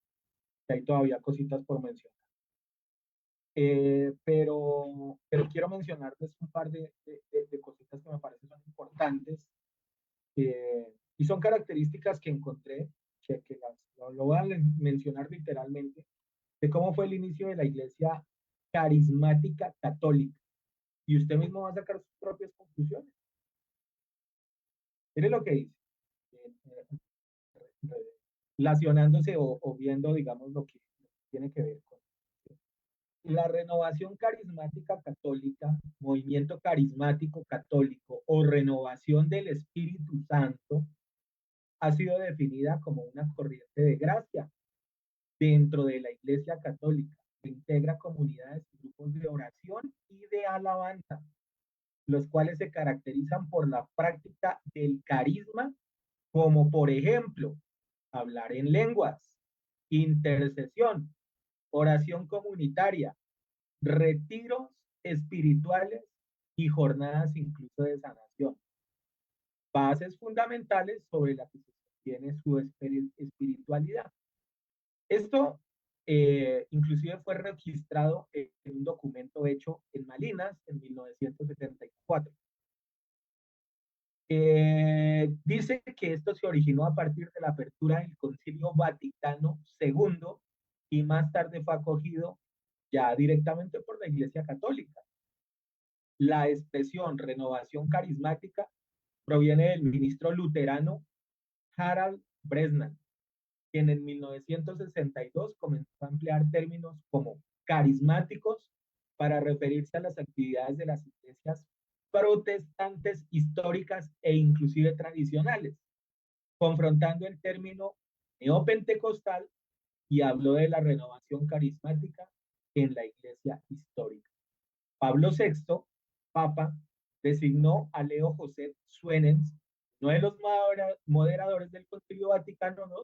que hay todavía cositas por mencionar. Pero quiero mencionarles un par de cositas que me parecen son importantes y son características que encontré, lo voy a mencionar literalmente, de cómo fue el inicio de la iglesia carismática católica. Y usted mismo va a sacar sus propias conclusiones. Mire lo que dice, relacionándose o viendo, digamos, lo que tiene que ver con la renovación carismática católica, movimiento carismático católico o renovación del Espíritu Santo ha sido definida como una corriente de gracia dentro de la Iglesia Católica que integra comunidades y grupos de oración y de alabanza, los cuales se caracterizan por la práctica del carisma, como por ejemplo, hablar en lenguas, intercesión, oración comunitaria, retiros espirituales y jornadas incluso de sanación. Bases fundamentales sobre las que se sostiene su espiritualidad. Esto inclusive fue registrado en un documento hecho en Malinas en 1974. Dice que esto se originó a partir de la apertura del Concilio Vaticano II y más tarde fue acogido ya directamente por la Iglesia Católica. La expresión renovación carismática proviene del ministro luterano Harald Bresnan, quien en 1962 comenzó a emplear términos como carismáticos para referirse a las actividades de las iglesias protestantes históricas e inclusive tradicionales, confrontando el término neopentecostal y habló de la renovación carismática en la iglesia histórica. Pablo VI, Papa, designó a Leo José Suenens, uno de los moderadores del Concilio Vaticano II,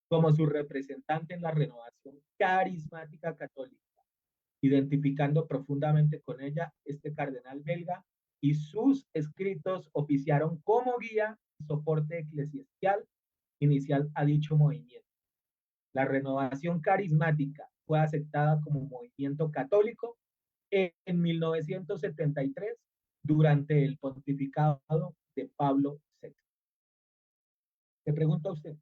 como su representante en la renovación carismática católica, identificando profundamente con ella este cardenal belga, y sus escritos oficiaron como guía y soporte eclesiastial inicial a dicho movimiento. La renovación carismática fue aceptada como movimiento católico en 1973 durante el pontificado de Pablo VI. Le pregunto a usted,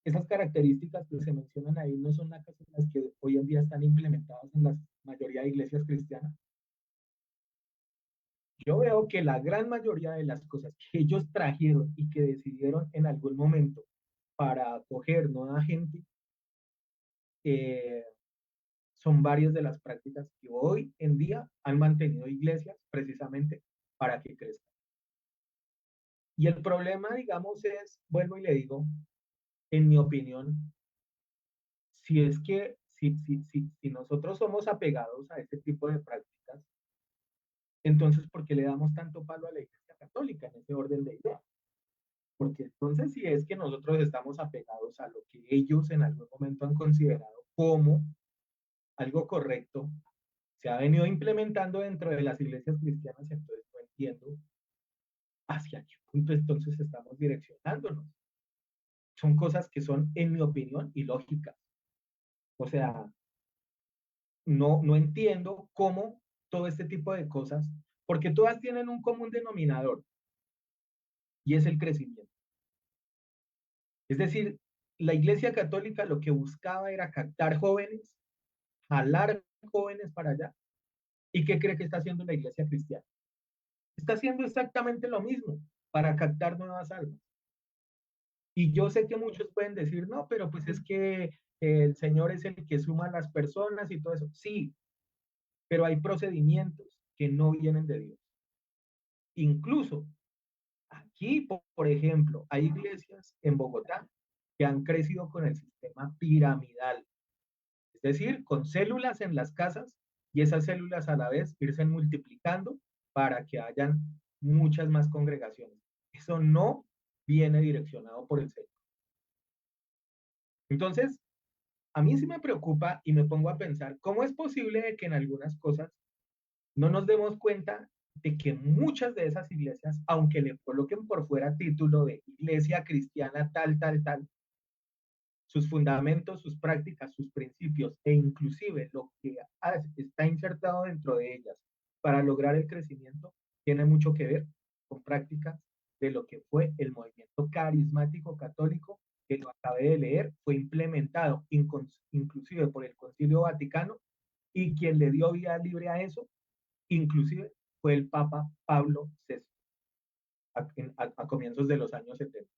esas características que se mencionan ahí no son las que hoy en día están implementadas en la mayoría de iglesias cristianas. Yo veo que la gran mayoría de las cosas que ellos trajeron y que decidieron en algún momento para acoger nueva gente, son varias de las prácticas que hoy en día han mantenido iglesias precisamente para que crezcan. Y el problema, digamos, es, vuelvo y le digo, en mi opinión, si es que si nosotros somos apegados a este tipo de prácticas, entonces, ¿por qué le damos tanto palo a la Iglesia Católica en ese orden de ideas? Porque entonces, si es que nosotros estamos apegados a lo que ellos en algún momento han considerado como algo correcto, se ha venido implementando dentro de las iglesias cristianas, entonces no entiendo hacia qué punto entonces estamos direccionándonos. Son cosas que son, en mi opinión, ilógicas. O sea, no entiendo cómo todo este tipo de cosas, porque todas tienen un común denominador, y es el crecimiento. Es decir, la Iglesia Católica lo que buscaba era captar jóvenes, jalar jóvenes para allá. ¿Y qué cree que está haciendo la Iglesia Cristiana? Está haciendo exactamente lo mismo para captar nuevas almas. Y yo sé que muchos pueden decir, no, pero pues es que el Señor es el que suma a las personas y todo eso. Sí, pero hay procedimientos que no vienen de Dios. Incluso aquí, por ejemplo, hay iglesias en Bogotá que han crecido con el sistema piramidal, es decir, con células en las casas y esas células a la vez irse multiplicando para que hayan muchas más congregaciones. Eso no viene direccionado por el Señor. Entonces, a mí sí me preocupa y me pongo a pensar, ¿cómo es posible que en algunas cosas no nos demos cuenta de que muchas de esas iglesias, aunque le coloquen por fuera título de iglesia cristiana tal, tal, tal, sus fundamentos, sus prácticas, sus principios e inclusive lo que está insertado dentro de ellas para lograr el crecimiento, tiene mucho que ver con prácticas de lo que fue el movimiento carismático católico, que lo acabé de leer, fue implementado inclusive por el Concilio Vaticano, y quien le dio vía libre a eso, inclusive fue el Papa Pablo VI a comienzos de los años 70.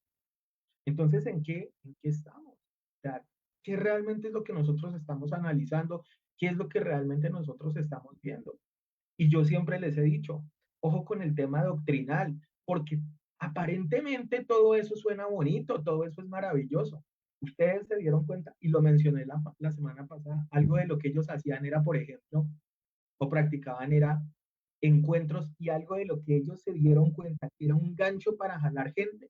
Entonces, ¿en qué estamos? O sea, ¿qué realmente es lo que nosotros estamos analizando? ¿Qué es lo que realmente nosotros estamos viendo? Y yo siempre les he dicho, ojo con el tema doctrinal, porque aparentemente todo eso suena bonito, todo eso es maravilloso. Ustedes se dieron cuenta, y lo mencioné la semana pasada, algo de lo que ellos hacían era, por ejemplo, o practicaban era encuentros, y algo de lo que ellos se dieron cuenta que era un gancho para jalar gente,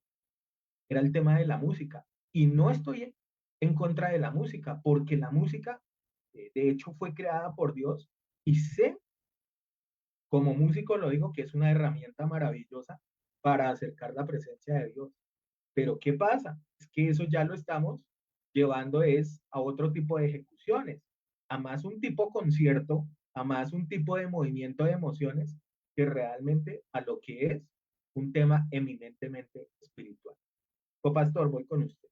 era el tema de la música. Y no estoy en contra de la música, porque la música, de hecho, fue creada por Dios, y sé, como músico lo digo, que es una herramienta maravillosa para acercar la presencia de Dios. Pero ¿qué pasa? Es que eso ya lo estamos llevando es a otro tipo de ejecuciones, a más un tipo concierto, a más un tipo de movimiento de emociones, que realmente a lo que es un tema eminentemente espiritual. Pastor, voy con usted.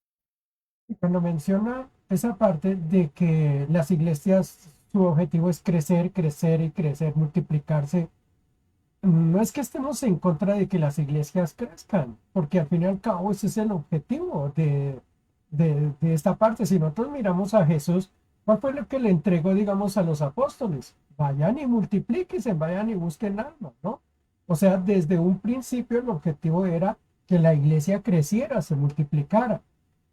Cuando menciona esa parte de que las iglesias, su objetivo es crecer, crecer y crecer, multiplicarse, no es que estemos en contra de que las iglesias crezcan, porque al fin y al cabo ese es el objetivo de esta parte. Si nosotros miramos a Jesús, ¿cuál fue lo que le entregó, digamos, a los apóstoles? Vayan y multiplíquense, vayan y busquen almas, ¿no? O sea, desde un principio el objetivo era que la iglesia creciera, se multiplicara.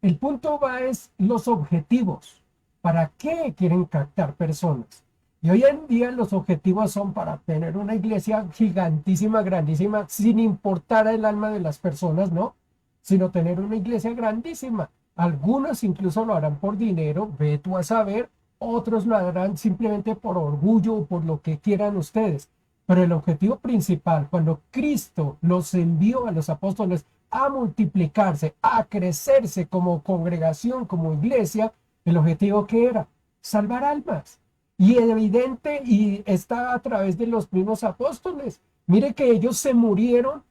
El punto va es los objetivos. ¿Para qué quieren captar personas? Y hoy en día los objetivos son para tener una iglesia gigantísima, grandísima, sin importar el alma de las personas, ¿no? Sino tener una iglesia grandísima. Algunos incluso lo harán por dinero, ve tú a saber, otros lo harán simplemente por orgullo o por lo que quieran ustedes. Pero el objetivo principal, cuando Cristo los envió a los apóstoles a multiplicarse, a crecerse como congregación, como iglesia, el objetivo que era salvar almas. Y evidente, y está a través de los mismos apóstoles. Mire que ellos se murieron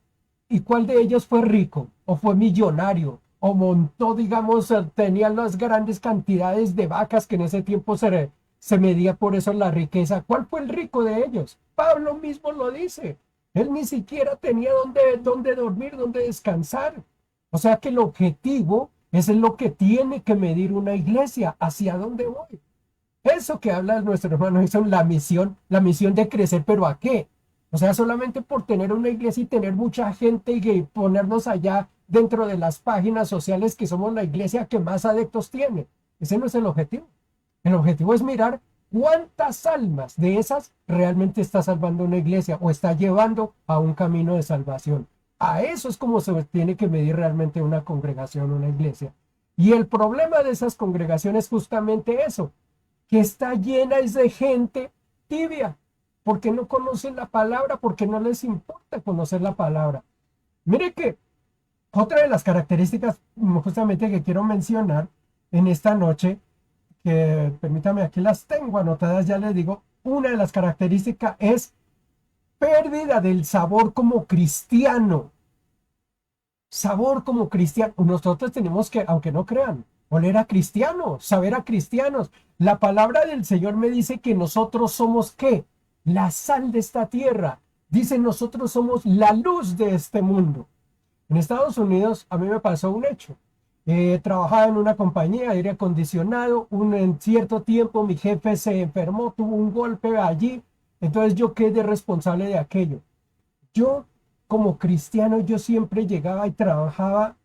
y cuál de ellos fue rico o fue millonario o montó, digamos, tenía las grandes cantidades de vacas que en ese tiempo se medía por eso la riqueza. ¿Cuál fue el rico de ellos? Pablo mismo lo dice. Él ni siquiera tenía dónde dormir, dónde descansar. O sea que el objetivo es lo que tiene que medir una iglesia, hacia dónde voy. Eso que habla nuestro hermano es la misión de crecer, pero ¿a qué? O sea, solamente por tener una iglesia y tener mucha gente y ponernos allá dentro de las páginas sociales que somos la iglesia que más adeptos tiene. Ese no es el objetivo. El objetivo es mirar cuántas almas de esas realmente está salvando una iglesia o está llevando a un camino de salvación. A eso es como se tiene que medir realmente una congregación, una iglesia. Y el problema de esas congregaciones es justamente eso, que está llena es de gente tibia, porque no conocen la palabra, porque no les importa conocer la palabra. Mire que otra de las características justamente que quiero mencionar en esta noche, que permítame, aquí las tengo anotadas, ya les digo, una de las características es pérdida del sabor como cristiano. Sabor como cristiano. Nosotros tenemos que, aunque no crean, oler a cristianos, saber a cristianos. La palabra del Señor me dice que nosotros somos ¿qué? La sal de esta tierra. Dice, nosotros somos la luz de este mundo. En Estados Unidos a mí me pasó un hecho. Trabajaba en una compañía de aire acondicionado. En cierto tiempo mi jefe se enfermó, tuvo un golpe allí. Entonces yo quedé responsable de aquello. Yo, como cristiano, yo siempre llegaba y trabajaba,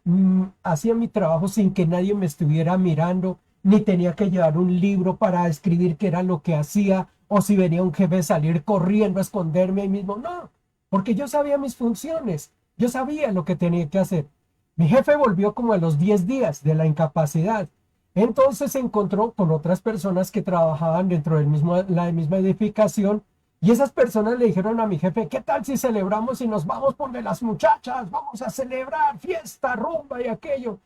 hacía mi trabajo sin que nadie me estuviera mirando, ni tenía que llevar un libro para escribir qué era lo que hacía, o si venía un jefe salir corriendo a esconderme ahí mismo. No, porque yo sabía mis funciones, yo sabía lo que tenía que hacer. Mi jefe volvió como a los 10 días de la incapacidad. Entonces se encontró con otras personas que trabajaban dentro la misma edificación y esas personas le dijeron a mi jefe, ¿qué tal si celebramos y nos vamos por de las muchachas? Vamos a celebrar, fiesta, rumba y aquello.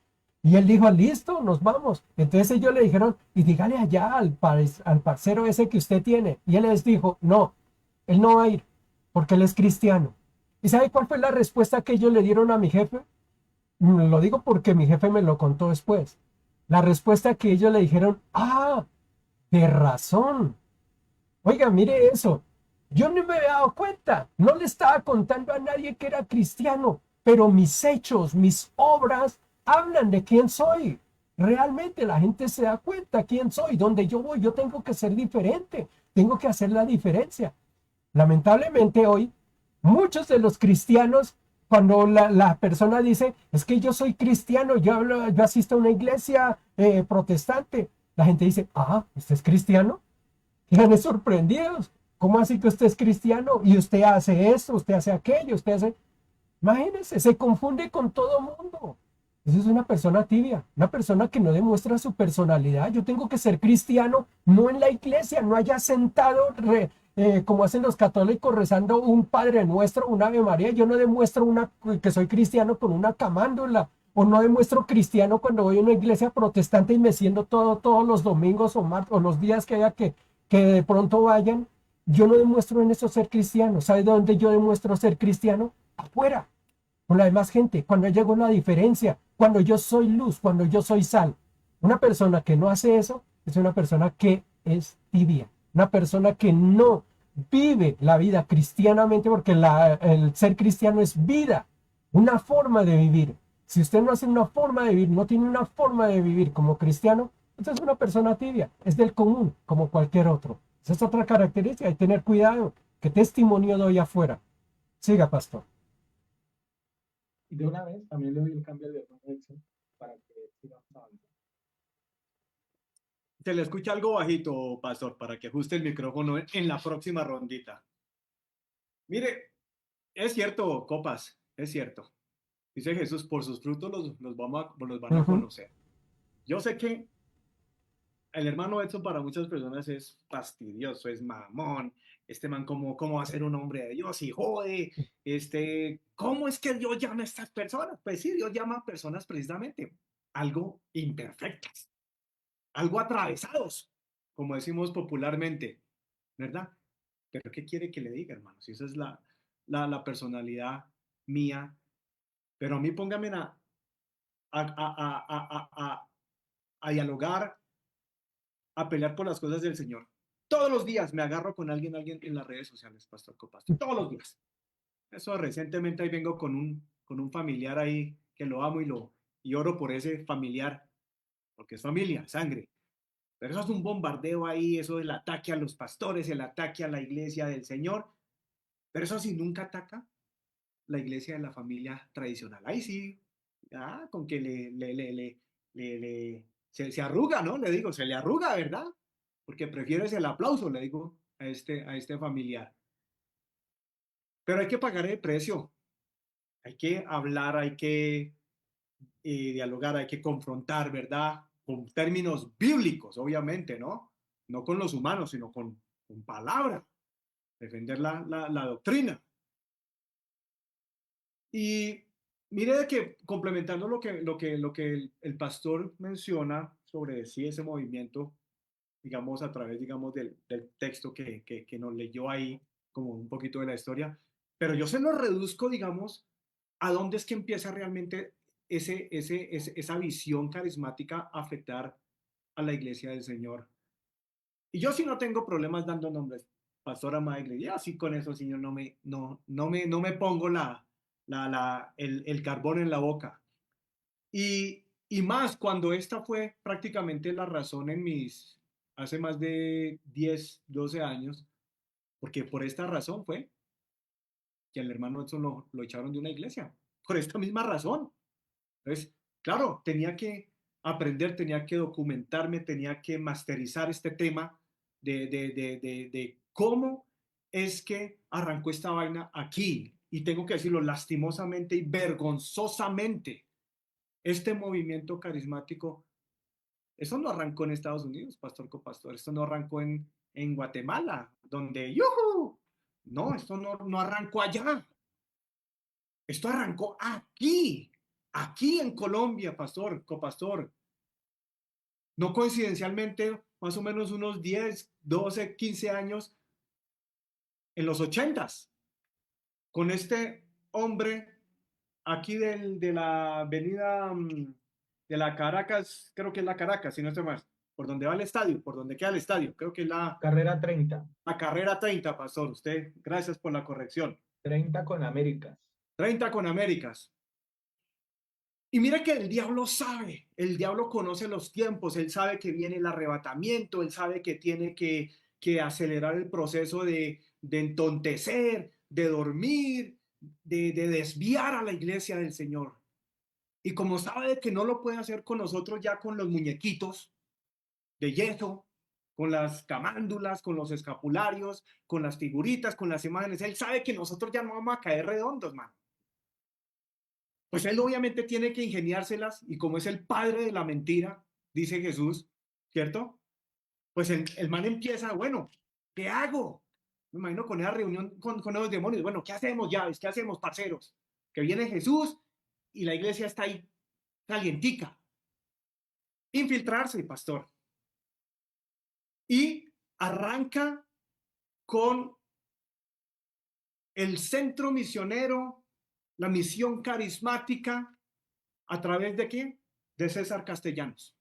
Y él dijo, listo, nos vamos. Entonces ellos le dijeron, y dígale allá al parcero ese que usted tiene. Y él les dijo, no, él no va a ir, porque él es cristiano. ¿Y sabe cuál fue la respuesta que ellos le dieron a mi jefe? Lo digo porque mi jefe me lo contó después. La respuesta que ellos le dijeron, de razón. Oiga, mire eso. Yo no me había dado cuenta. No le estaba contando a nadie que era cristiano, pero mis hechos, mis obras hablan de quién soy. Realmente la gente se da cuenta quién soy. Donde yo voy, yo tengo que ser diferente. Tengo que hacer la diferencia. Lamentablemente hoy, muchos de los cristianos, cuando la persona dice, es que yo soy cristiano, yo asisto a una iglesia protestante, la gente dice, ¿usted es cristiano? Quedan sorprendidos. ¿Cómo así que usted es cristiano? Y usted hace esto, usted hace aquello, usted hace... Imagínense, se confunde con todo mundo. Esa es una persona tibia, una persona que no demuestra su personalidad. Yo tengo que ser cristiano, no en la iglesia, no haya sentado como hacen los católicos rezando un Padre Nuestro, un Ave María. Yo no demuestro que soy cristiano con una camándula, o no demuestro cristiano cuando voy a una iglesia protestante y me siento todos los domingos o los días que haya que de pronto vayan. Yo no demuestro en eso ser cristiano. ¿Sabe dónde yo demuestro ser cristiano? Afuera, con la demás gente, cuando llego a una diferencia, cuando yo soy luz, cuando yo soy sal. Una persona que no hace eso es una persona que es tibia, una persona que no vive la vida cristianamente, porque el ser cristiano es vida, una forma de vivir. Si usted no hace una forma de vivir, no tiene una forma de vivir como cristiano, entonces es una persona tibia, es del común, como cualquier otro. Esa es otra característica, hay que tener cuidado. ¿Qué testimonio doy afuera? Siga, pastor. Y de una vez también le doy el cambio de versión para que sigamos avanzando. Se le escucha algo bajito, pastor, para que ajuste el micrófono en la próxima rondita. Mire, es cierto, copas, es cierto. Dice Jesús, por sus frutos los van a Ujú. conocer. Yo sé que el hermano Edson para muchas personas es fastidioso, es mamón. Este man, ¿cómo va a ser un hombre de Dios? Y jode, ¿cómo es que Dios llama a estas personas? Pues sí, Dios llama a personas precisamente algo imperfectas, algo atravesados, como decimos popularmente, ¿verdad? Pero ¿qué quiere que le diga, hermano? Si esa es la personalidad mía, pero a mí póngame a dialogar, a pelear por las cosas del Señor. Todos los días me agarro con alguien en las redes sociales, Pastor Copas. Todos los días. Eso recientemente ahí vengo con un familiar ahí que lo amo y oro por ese familiar, porque es familia, sangre. Pero eso es un bombardeo ahí, eso del ataque a los pastores, el ataque a la iglesia del Señor. Pero eso sí, nunca ataca la iglesia de la familia tradicional. Ahí sí, con que se arruga, ¿no? Le digo, se le arruga, ¿verdad? Porque prefieres el aplauso, le digo a este familiar. Pero hay que pagar el precio, hay que hablar, hay que dialogar, hay que confrontar, ¿verdad? Con términos bíblicos, obviamente, ¿no? No con los humanos, sino con palabra, defender la doctrina. Y mire de que complementando lo que el pastor menciona sobre sí ese movimiento, digamos, a través, digamos, del texto que nos leyó ahí, como un poquito de la historia, pero yo se lo reduzco, digamos, a dónde es que empieza realmente esa visión carismática a afectar a la iglesia del Señor. Y yo sí no tengo problemas dando nombres, pastora Magle, yo sí con eso, Señor, no me pongo el carbón en la boca. Y más cuando esta fue prácticamente la razón hace más de 10 12 años, porque por esta razón fue que al hermano Edson lo echaron de una iglesia, por esta misma razón. Entonces, claro, tenía que aprender, tenía que documentarme, tenía que masterizar este tema de cómo es que arrancó esta vaina aquí. Y tengo que decirlo lastimosamente y vergonzosamente, este movimiento carismático, eso no arrancó en Estados Unidos, pastor copastor, esto no arrancó en Guatemala, donde ¡yujú! No, esto no arrancó allá, esto arrancó aquí en Colombia, pastor, copastor. No coincidencialmente, más o menos unos 10, 12, 15 años en los 80s, con este hombre aquí de la avenida de la Caracas, creo que es la Caracas, si no estoy mal, por donde va el estadio, por donde queda el estadio, creo que es Carrera 30, la carrera 30, pastor. Usted, gracias por la corrección. 30 con Américas. 30 con Américas. Y mira que el diablo sabe, el diablo conoce los tiempos, él sabe que viene el arrebatamiento, él sabe que tiene que acelerar el proceso de entontecer, de dormir, de desviar a la iglesia del Señor. Y como sabe que no lo puede hacer con nosotros ya con los muñequitos de yeso, con las camándulas, con los escapularios, con las figuritas, con las imágenes, él sabe que nosotros ya no vamos a caer redondos, man. Pues él obviamente tiene que ingeniárselas y como es el padre de la mentira, dice Jesús, ¿cierto? Pues el man empieza, bueno, ¿qué hago? Me imagino con esa reunión con los demonios, bueno, ¿qué hacemos, llaves? ¿Qué hacemos, parceros? Que viene Jesús y la iglesia está ahí calientica. Infiltrarse, pastor. Y arranca con el centro misionero, la misión carismática, ¿a través de quién? De César Castellanos.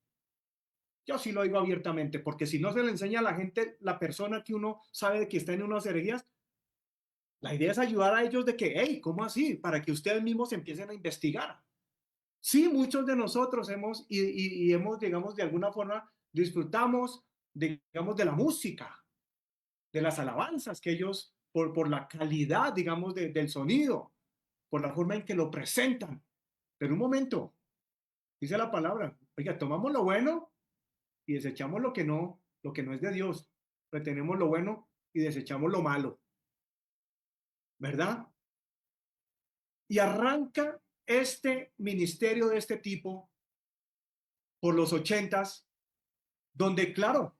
Yo sí lo digo abiertamente, porque si no se le enseña a la gente, la persona que uno sabe que está en unas herejías, la idea es ayudar a ellos de que, hey, ¿cómo así? Para que ustedes mismos empiecen a investigar. Sí, muchos de nosotros hemos, digamos, de alguna forma disfrutamos, digamos, de la música, de las alabanzas que ellos, por la calidad, digamos, del sonido, por la forma en que lo presentan. Pero un momento, Dice la palabra, oiga, tomamos lo bueno y desechamos lo que no es de Dios. Retenemos lo bueno y desechamos lo malo, ¿verdad? Y arranca este ministerio de este tipo por los 80s, donde, claro,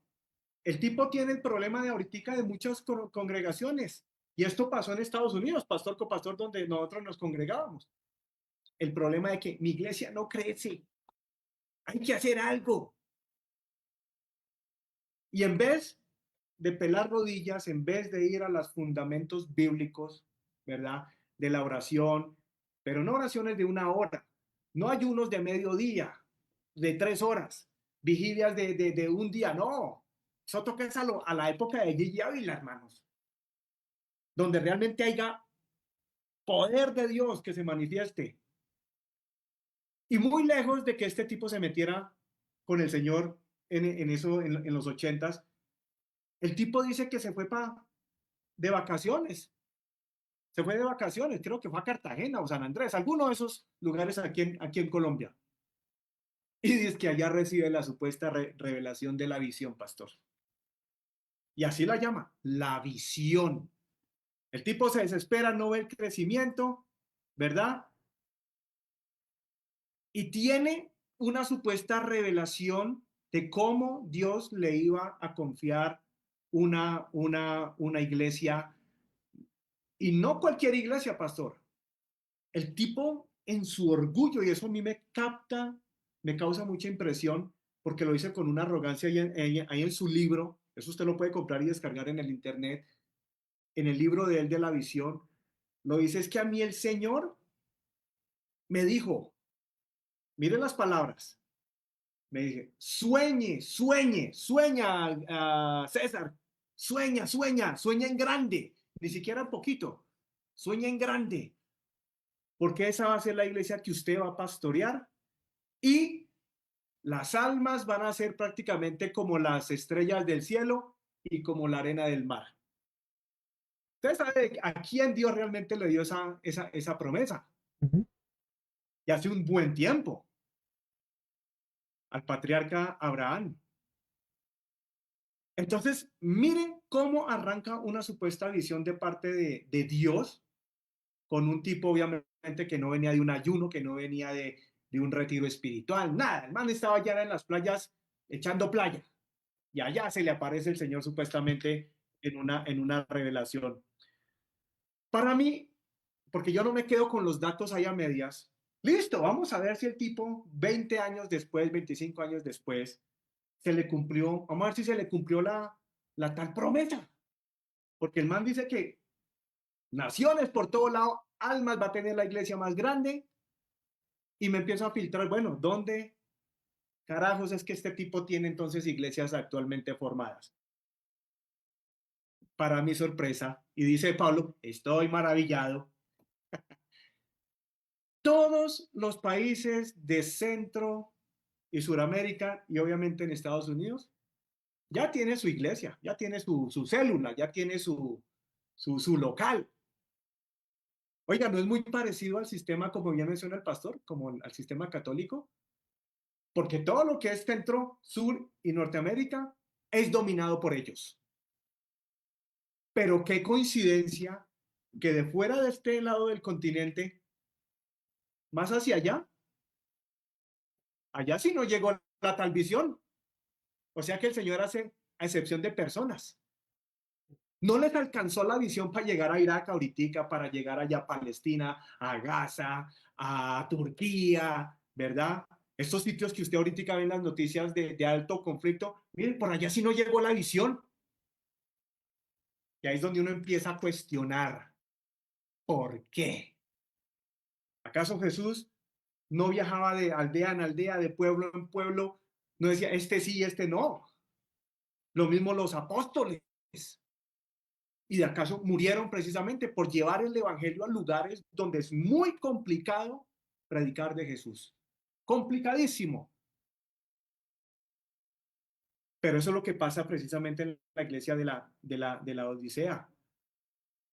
el tipo tiene el problema de ahorita de muchas congregaciones. Y esto pasó en Estados Unidos, pastor con pastor, donde nosotros nos congregábamos. El problema de que mi iglesia no crece. Hay que hacer algo. Y en vez de pelar rodillas, en vez de ir a los fundamentos bíblicos, ¿verdad? De la oración, pero no oraciones de 1 hora, no ayunos de mediodía, de 3 horas, vigilias de un día, no. Eso toca es a la época de Gigi Ávila, hermanos, donde realmente haya poder de Dios que se manifieste. Y muy lejos de que este tipo se metiera con el Señor en los 80s, el tipo dice que se fue de vacaciones. Se fue de vacaciones, creo que fue a Cartagena o San Andrés, alguno de esos lugares aquí en Colombia. Y dice que allá recibe la supuesta revelación de la visión, pastor. Y así la llama, la visión. El tipo se desespera, no ve el crecimiento, ¿verdad? Y tiene una supuesta revelación de cómo Dios le iba a confiar una iglesia, y no cualquier iglesia, pastor. El tipo en su orgullo, y eso a mí me causa mucha impresión, porque lo dice con una arrogancia ahí en su libro, eso usted lo puede comprar y descargar en el internet, en el libro de él de la visión, lo dice, es que a mí el Señor me dijo, miren las palabras, me dije, sueña, César, sueña en grande, ni siquiera un poquito, sueña en grande, porque esa va a ser la iglesia que usted va a pastorear y las almas van a ser prácticamente como las estrellas del cielo y como la arena del mar. Usted sabe a quién Dios realmente le dio esa promesa. Ujú. Y hace un buen tiempo, al patriarca Abraham. Entonces, miren cómo arranca una supuesta visión de parte de Dios con un tipo, obviamente, que no venía de un ayuno, que no venía de un retiro espiritual, nada. El man estaba allá en las playas echando playa. Y allá se le aparece el Señor supuestamente en una revelación. Para mí, porque yo no me quedo con los datos ahí a medias, listo, vamos a ver si el tipo 20 años después, 25 años después, se le cumplió, vamos a ver si se le cumplió la tal promesa. Porque el man dice que naciones por todo lado, almas va a tener la iglesia más grande, y me empiezo a filtrar, bueno, ¿dónde carajos es que este tipo tiene entonces iglesias actualmente formadas? Para mi sorpresa, y dice Pablo, estoy maravillado, todos los países de Centro y Suramérica y obviamente en Estados Unidos ya tiene su iglesia, ya tiene su célula, ya tiene su local. Oiga, ¿no es muy parecido al sistema, como ya menciona el pastor, como al sistema católico? Porque todo lo que es Centro, Sur y Norteamérica es dominado por ellos. Pero qué coincidencia que de fuera de este lado del continente, más hacia allá, allá sí no llegó la tal visión. O sea que el Señor hace a excepción de personas. No les alcanzó la visión para llegar a Irak ahorita, para llegar allá a Palestina, a Gaza, a Turquía, ¿verdad? Estos sitios que usted ahorita ve en las noticias de alto conflicto, miren, por allá sí no llegó la visión. Y ahí es donde uno empieza a cuestionar, ¿por qué? ¿Acaso Jesús no viajaba de aldea en aldea, de pueblo en pueblo? No decía, este sí, este no. Lo mismo los apóstoles. Y de acaso murieron precisamente por llevar el evangelio a lugares donde es muy complicado predicar de Jesús. Complicadísimo. Pero eso es lo que pasa precisamente en la iglesia de la Odisea.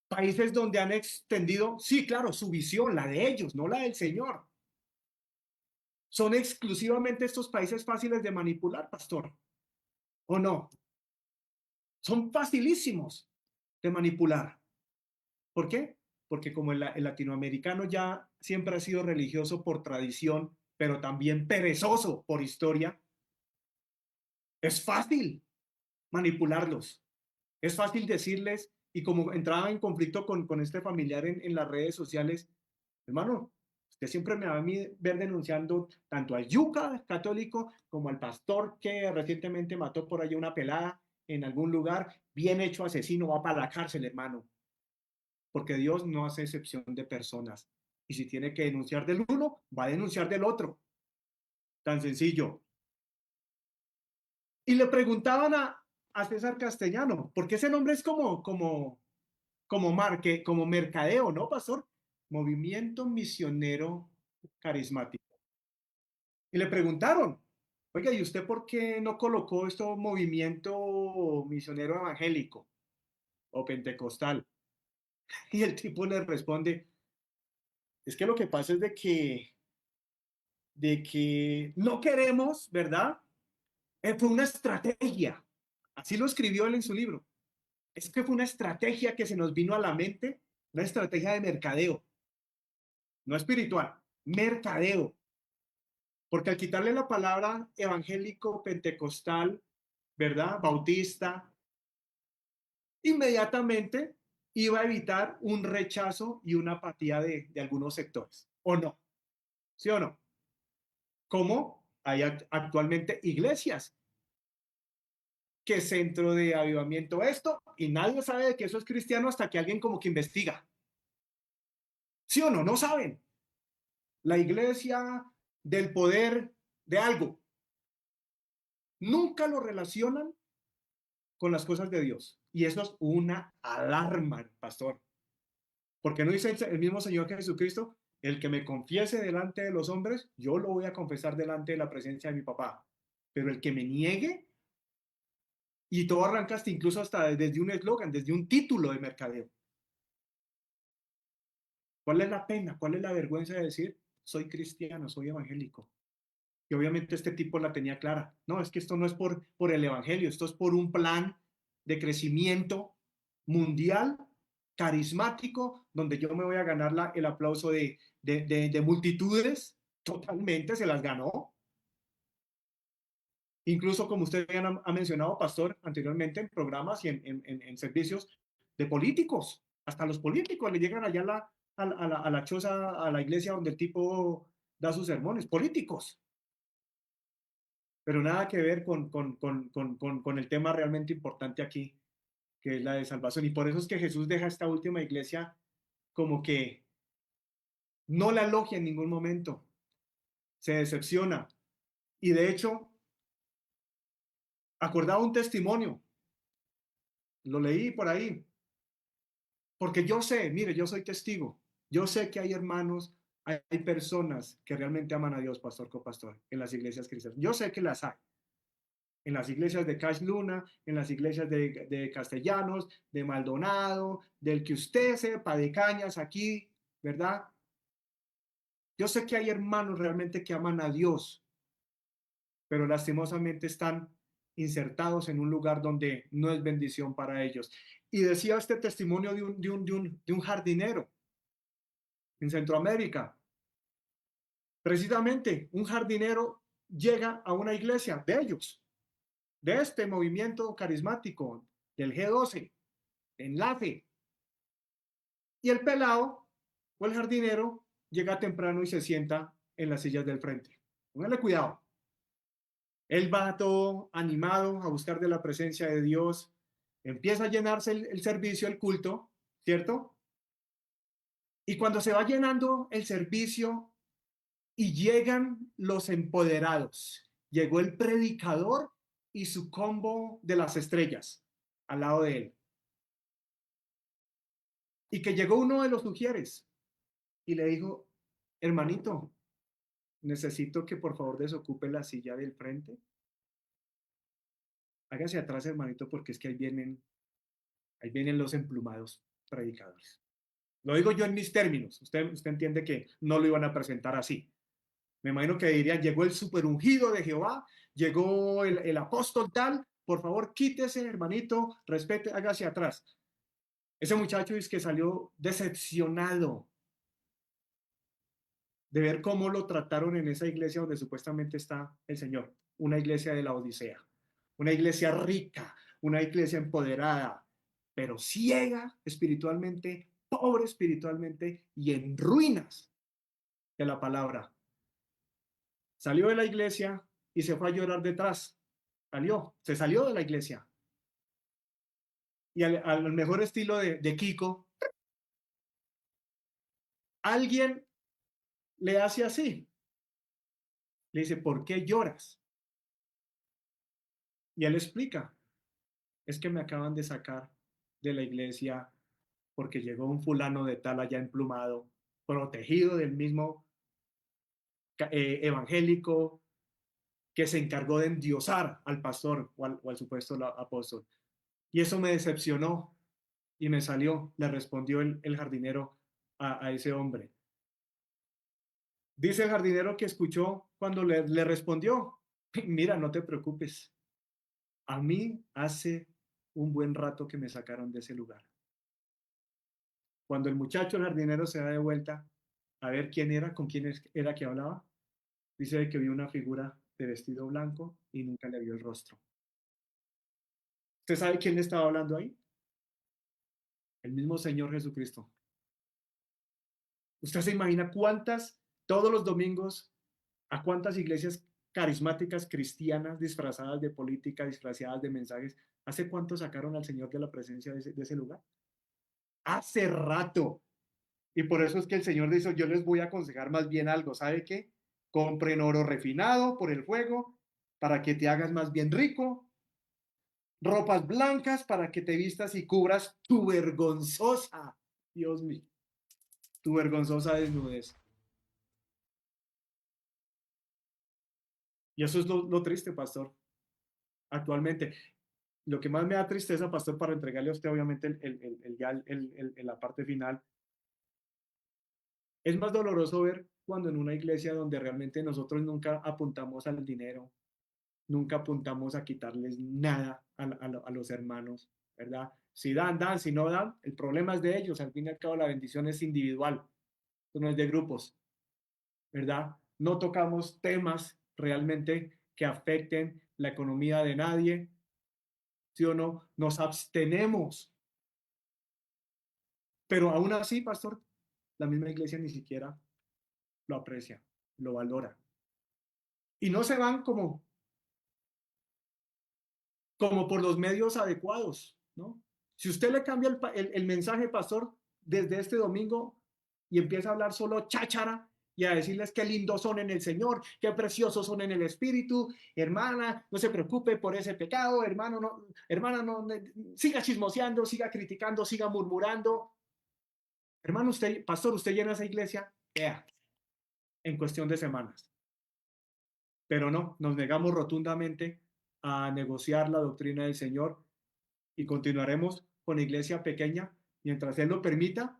Países donde han extendido, sí, claro, su visión, la de ellos, no la del Señor. ¿Son exclusivamente estos países fáciles de manipular, pastor? ¿O no? Son facilísimos de manipular. ¿Por qué? Porque como el latinoamericano ya siempre ha sido religioso por tradición, pero también perezoso por historia, es fácil manipularlos. Es fácil decirles, y como entraba en conflicto con este familiar en las redes sociales, hermano, usted siempre me va a ver denunciando tanto al yuca católico como al pastor que recientemente mató por allá una pelada en algún lugar, bien hecho asesino, va para la cárcel, hermano, porque Dios no hace excepción de personas. Y si tiene que denunciar del uno, va a denunciar del otro. Tan sencillo. Y le preguntaban a César Castellano, porque ese nombre es como mercadeo, ¿no, pastor? Movimiento Misionero Carismático. Y le preguntaron, oiga, ¿y usted por qué no colocó esto movimiento misionero evangélico o pentecostal? Y el tipo le responde, es que lo que pasa es de que no queremos, ¿verdad? Fue una estrategia. Así lo escribió él en su libro. Es que fue una estrategia que se nos vino a la mente, una estrategia de mercadeo, no espiritual, mercadeo. Porque al quitarle la palabra evangélico, pentecostal, ¿verdad? Bautista, inmediatamente iba a evitar un rechazo y una apatía de algunos sectores. ¿O no? ¿Sí o no? Como hay actualmente iglesias que centro de avivamiento esto y nadie sabe de que eso es cristiano hasta que alguien como que investiga. ¿Sí o no? No saben. La iglesia del poder de algo. Nunca lo relacionan con las cosas de Dios. Y eso es una alarma, pastor. Porque no dice el mismo Señor Jesucristo, el que me confiese delante de los hombres, yo lo voy a confesar delante de la presencia de mi papá. Pero el que me niegue, y todo arranca hasta incluso hasta desde un eslogan, desde un título de mercadeo. ¿Cuál es la pena? ¿Cuál es la vergüenza de decir, soy cristiano, soy evangélico? Y obviamente este tipo la tenía clara. No, es que esto no es por el evangelio, esto es por un plan de crecimiento mundial, carismático, donde yo me voy a ganar el aplauso de multitudes. Totalmente se las ganó. Incluso como usted ha mencionado, pastor, anteriormente en programas y en servicios de políticos. Hasta los políticos le llegan allá a la choza, a la iglesia donde el tipo da sus sermones. Políticos. Pero nada que ver con el tema realmente importante aquí, que es la de salvación. Y por eso es que Jesús deja esta última iglesia como que no la elogia en ningún momento, se decepciona. Y de hecho, acordaba un testimonio, lo leí por ahí, porque yo sé, mire, yo soy testigo, yo sé que hay hermanos, hay personas que realmente aman a Dios, pastor, copastor, en las iglesias cristianas. Yo sé que las hay. En las iglesias de Cash Luna, en las iglesias de Castellanos, de Maldonado, del que usted sepa, de Cañas aquí, ¿verdad? Yo sé que hay hermanos realmente que aman a Dios, pero lastimosamente están insertados en un lugar donde no es bendición para ellos. Y decía este testimonio de un jardinero en Centroamérica. Precisamente, un jardinero llega a una iglesia de ellos, de este movimiento carismático, del G12, enlace. Y el pelado o el jardinero llega temprano y se sienta en las sillas del frente. Póngale cuidado. Él va todo animado a buscar de la presencia de Dios. Empieza a llenarse el servicio, el culto, ¿cierto? Y cuando se va llenando el servicio y llegan los empoderados, llegó el predicador y su combo de las estrellas al lado de él. Y que llegó uno de los ujieres y le dijo, hermanito, necesito que por favor desocupe la silla del frente. Hágase atrás, hermanito, porque es que ahí vienen los emplumados predicadores. Lo digo yo en mis términos. Usted entiende que no lo iban a presentar así. Me imagino que dirían, llegó el superungido de Jehová, llegó el apóstol tal, por favor quítese, hermanito, respete, hágase atrás. Ese muchacho es que salió decepcionado de ver cómo lo trataron en esa iglesia donde supuestamente está el Señor, una iglesia de la Odisea, una iglesia rica, una iglesia empoderada, pero ciega espiritualmente, pobre espiritualmente y en ruinas de la palabra. Salió de la iglesia y se fue a llorar detrás. Se salió de la iglesia. Y al mejor estilo de Kiko, alguien le hace así. Le dice, ¿por qué lloras? Y él explica, es que me acaban de sacar de la iglesia porque llegó un fulano de tal allá emplumado, protegido del mismo evangélico, que se encargó de endiosar al pastor o al supuesto apóstol. Y eso me decepcionó y me salió, le respondió el jardinero a ese hombre. Dice el jardinero que escuchó cuando le respondió, mira, no te preocupes, a mí hace un buen rato que me sacaron de ese lugar. Cuando el muchacho, el jardinero, se da de vuelta a ver quién era, con quién era que hablaba, dice que vio una figura de vestido blanco y nunca le vio el rostro. ¿Usted sabe quién le estaba hablando ahí? El mismo Señor Jesucristo. ¿Usted se imagina todos los domingos, a cuántas iglesias carismáticas cristianas disfrazadas de política, disfrazadas de mensajes, hace cuánto sacaron al Señor de la presencia de ese lugar? Hace rato. Y por eso es que el Señor dice, yo les voy a aconsejar más bien algo, ¿sabe qué? Compren oro refinado por el fuego para que te hagas más bien rico, ropas blancas para que te vistas y cubras tu vergonzosa, Dios mío, tu vergonzosa desnudez. Y eso es lo triste, pastor, actualmente. Lo que más me da tristeza, pastor, para entregarle a usted obviamente la parte final, es más doloroso ver cuando en una iglesia donde realmente nosotros nunca apuntamos al dinero, nunca apuntamos a quitarles nada a los hermanos, ¿verdad? Si dan, dan, si no dan, el problema es de ellos, al fin y al cabo la bendición es individual, no es de grupos, ¿verdad? No tocamos temas realmente que afecten la economía de nadie, ¿sí o no? Nos abstenemos. Pero aún así, pastor, la misma iglesia ni siquiera lo aprecia, lo valora. Y no se van como por los medios adecuados, ¿no? Si usted le cambia el mensaje, pastor, desde este domingo y empieza a hablar solo cháchara y a decirles qué lindos son en el Señor, qué preciosos son en el Espíritu, hermana, no se preocupe por ese pecado, hermano, no, hermana, no, siga chismoseando, siga criticando, siga murmurando. Hermano, usted, pastor, usted llena esa iglesia, en cuestión de semanas. Pero no, nos negamos rotundamente a negociar la doctrina del Señor y continuaremos con la iglesia pequeña mientras Él lo permita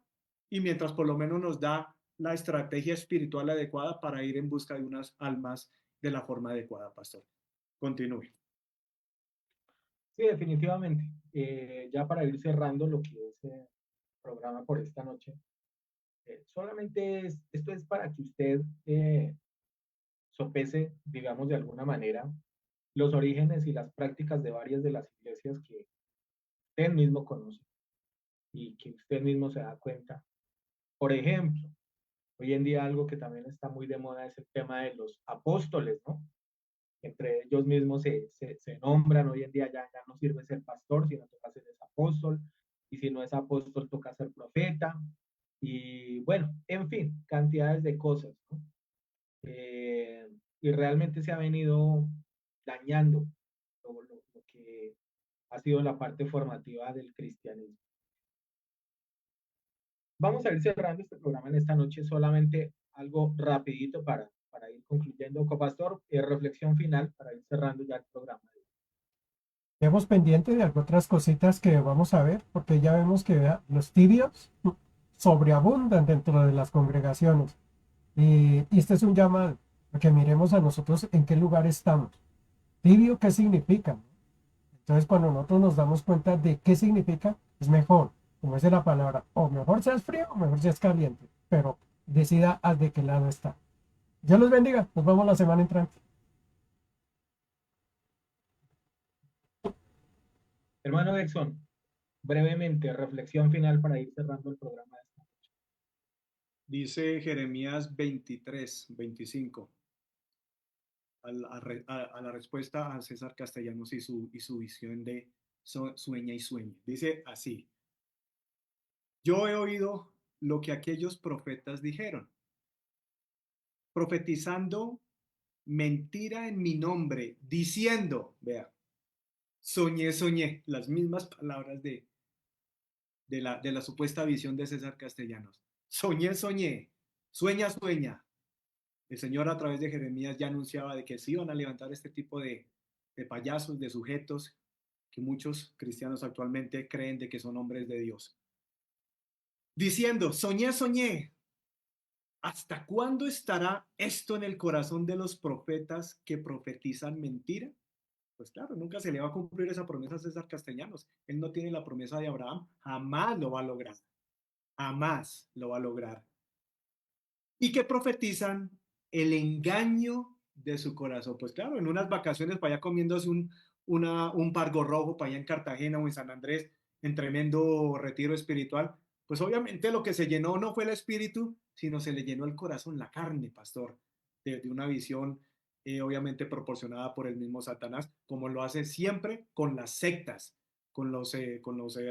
y mientras por lo menos nos da la estrategia espiritual adecuada para ir en busca de unas almas de la forma adecuada, pastor. Continúe. Sí, definitivamente. Ya para ir cerrando lo que es el programa por esta noche, solamente esto es para que usted sopese, digamos de alguna manera, los orígenes y las prácticas de varias de las iglesias que usted mismo conoce y que usted mismo se da cuenta. Por ejemplo, hoy en día algo que también está muy de moda es el tema de los apóstoles, ¿no? Entre ellos mismos se nombran, hoy en día ya no sirve ser pastor, sino toca ser apóstol, y si no es apóstol toca ser profeta, y bueno, en fin, cantidades de cosas, ¿no? Y realmente se ha venido dañando lo que ha sido la parte formativa del cristianismo. Vamos a ir cerrando este programa en esta noche, solamente algo rapidito para ir concluyendo. Copastor, reflexión final para ir cerrando ya el programa. Quedamos pendientes de otras cositas que vamos a ver, porque ya vemos que los tibios sobreabundan dentro de las congregaciones. Y este es un llamado. a que miremos a nosotros en qué lugar estamos. Tibio, ¿qué significa? Entonces, cuando nosotros nos damos cuenta de qué significa, es mejor, como dice la palabra, o mejor seas frío o mejor seas caliente, pero decida de qué lado está. Dios los bendiga, nos vemos la semana entrante. Hermano Exxon, brevemente, reflexión final para ir cerrando el programa de esta noche. Dice Jeremías 23, 25, a la respuesta a César Castellanos y su visión de sueña y sueña. Dice así: yo he oído lo que aquellos profetas dijeron, profetizando mentira en mi nombre, diciendo, vea, soñé, soñé, las mismas palabras de la supuesta visión de César Castellanos. Soñé, soñé, sueña, sueña. El Señor a través de Jeremías ya anunciaba de que se iban a levantar este tipo de payasos, de sujetos que muchos cristianos actualmente creen de que son hombres de Dios. Diciendo, soñé, soñé. ¿Hasta cuándo estará esto en el corazón de los profetas que profetizan mentira? Pues claro, nunca se le va a cumplir esa promesa a César Castellanos. Él no tiene la promesa de Abraham, jamás lo va a lograr, jamás lo va a lograr. Y que profetizan el engaño de su corazón. Pues claro, en unas vacaciones para allá comiéndose un pargo rojo para allá en Cartagena o en San Andrés, en tremendo retiro espiritual, pues obviamente lo que se llenó no fue el espíritu, sino se le llenó el corazón, la carne, pastor, de una visión obviamente proporcionada por el mismo Satanás, como lo hace siempre con las sectas, con los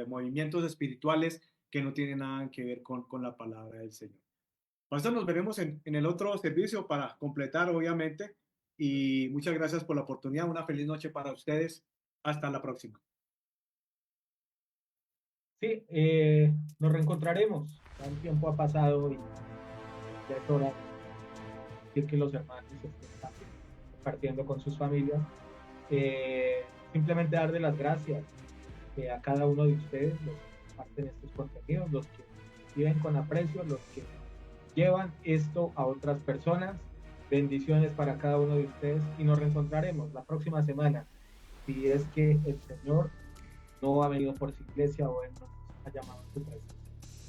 movimientos espirituales que no tienen nada que ver con la palabra del Señor. Pastor, nos veremos en el otro servicio para completar, obviamente. Y muchas gracias por la oportunidad. Una feliz noche para ustedes. Hasta la próxima. Sí, nos reencontraremos. Ya el tiempo ha pasado y ya es hora de que los hermanos estén también compartiendo con sus familias. Simplemente darle las gracias a cada uno de ustedes, los que comparten estos contenidos, los que viven con aprecio, los que llevan esto a otras personas. Bendiciones para cada uno de ustedes y nos reencontraremos la próxima semana, si es que el Señor no ha venido por su iglesia o Él nos ha llamado a su presencia.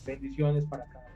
Bendiciones para cada uno.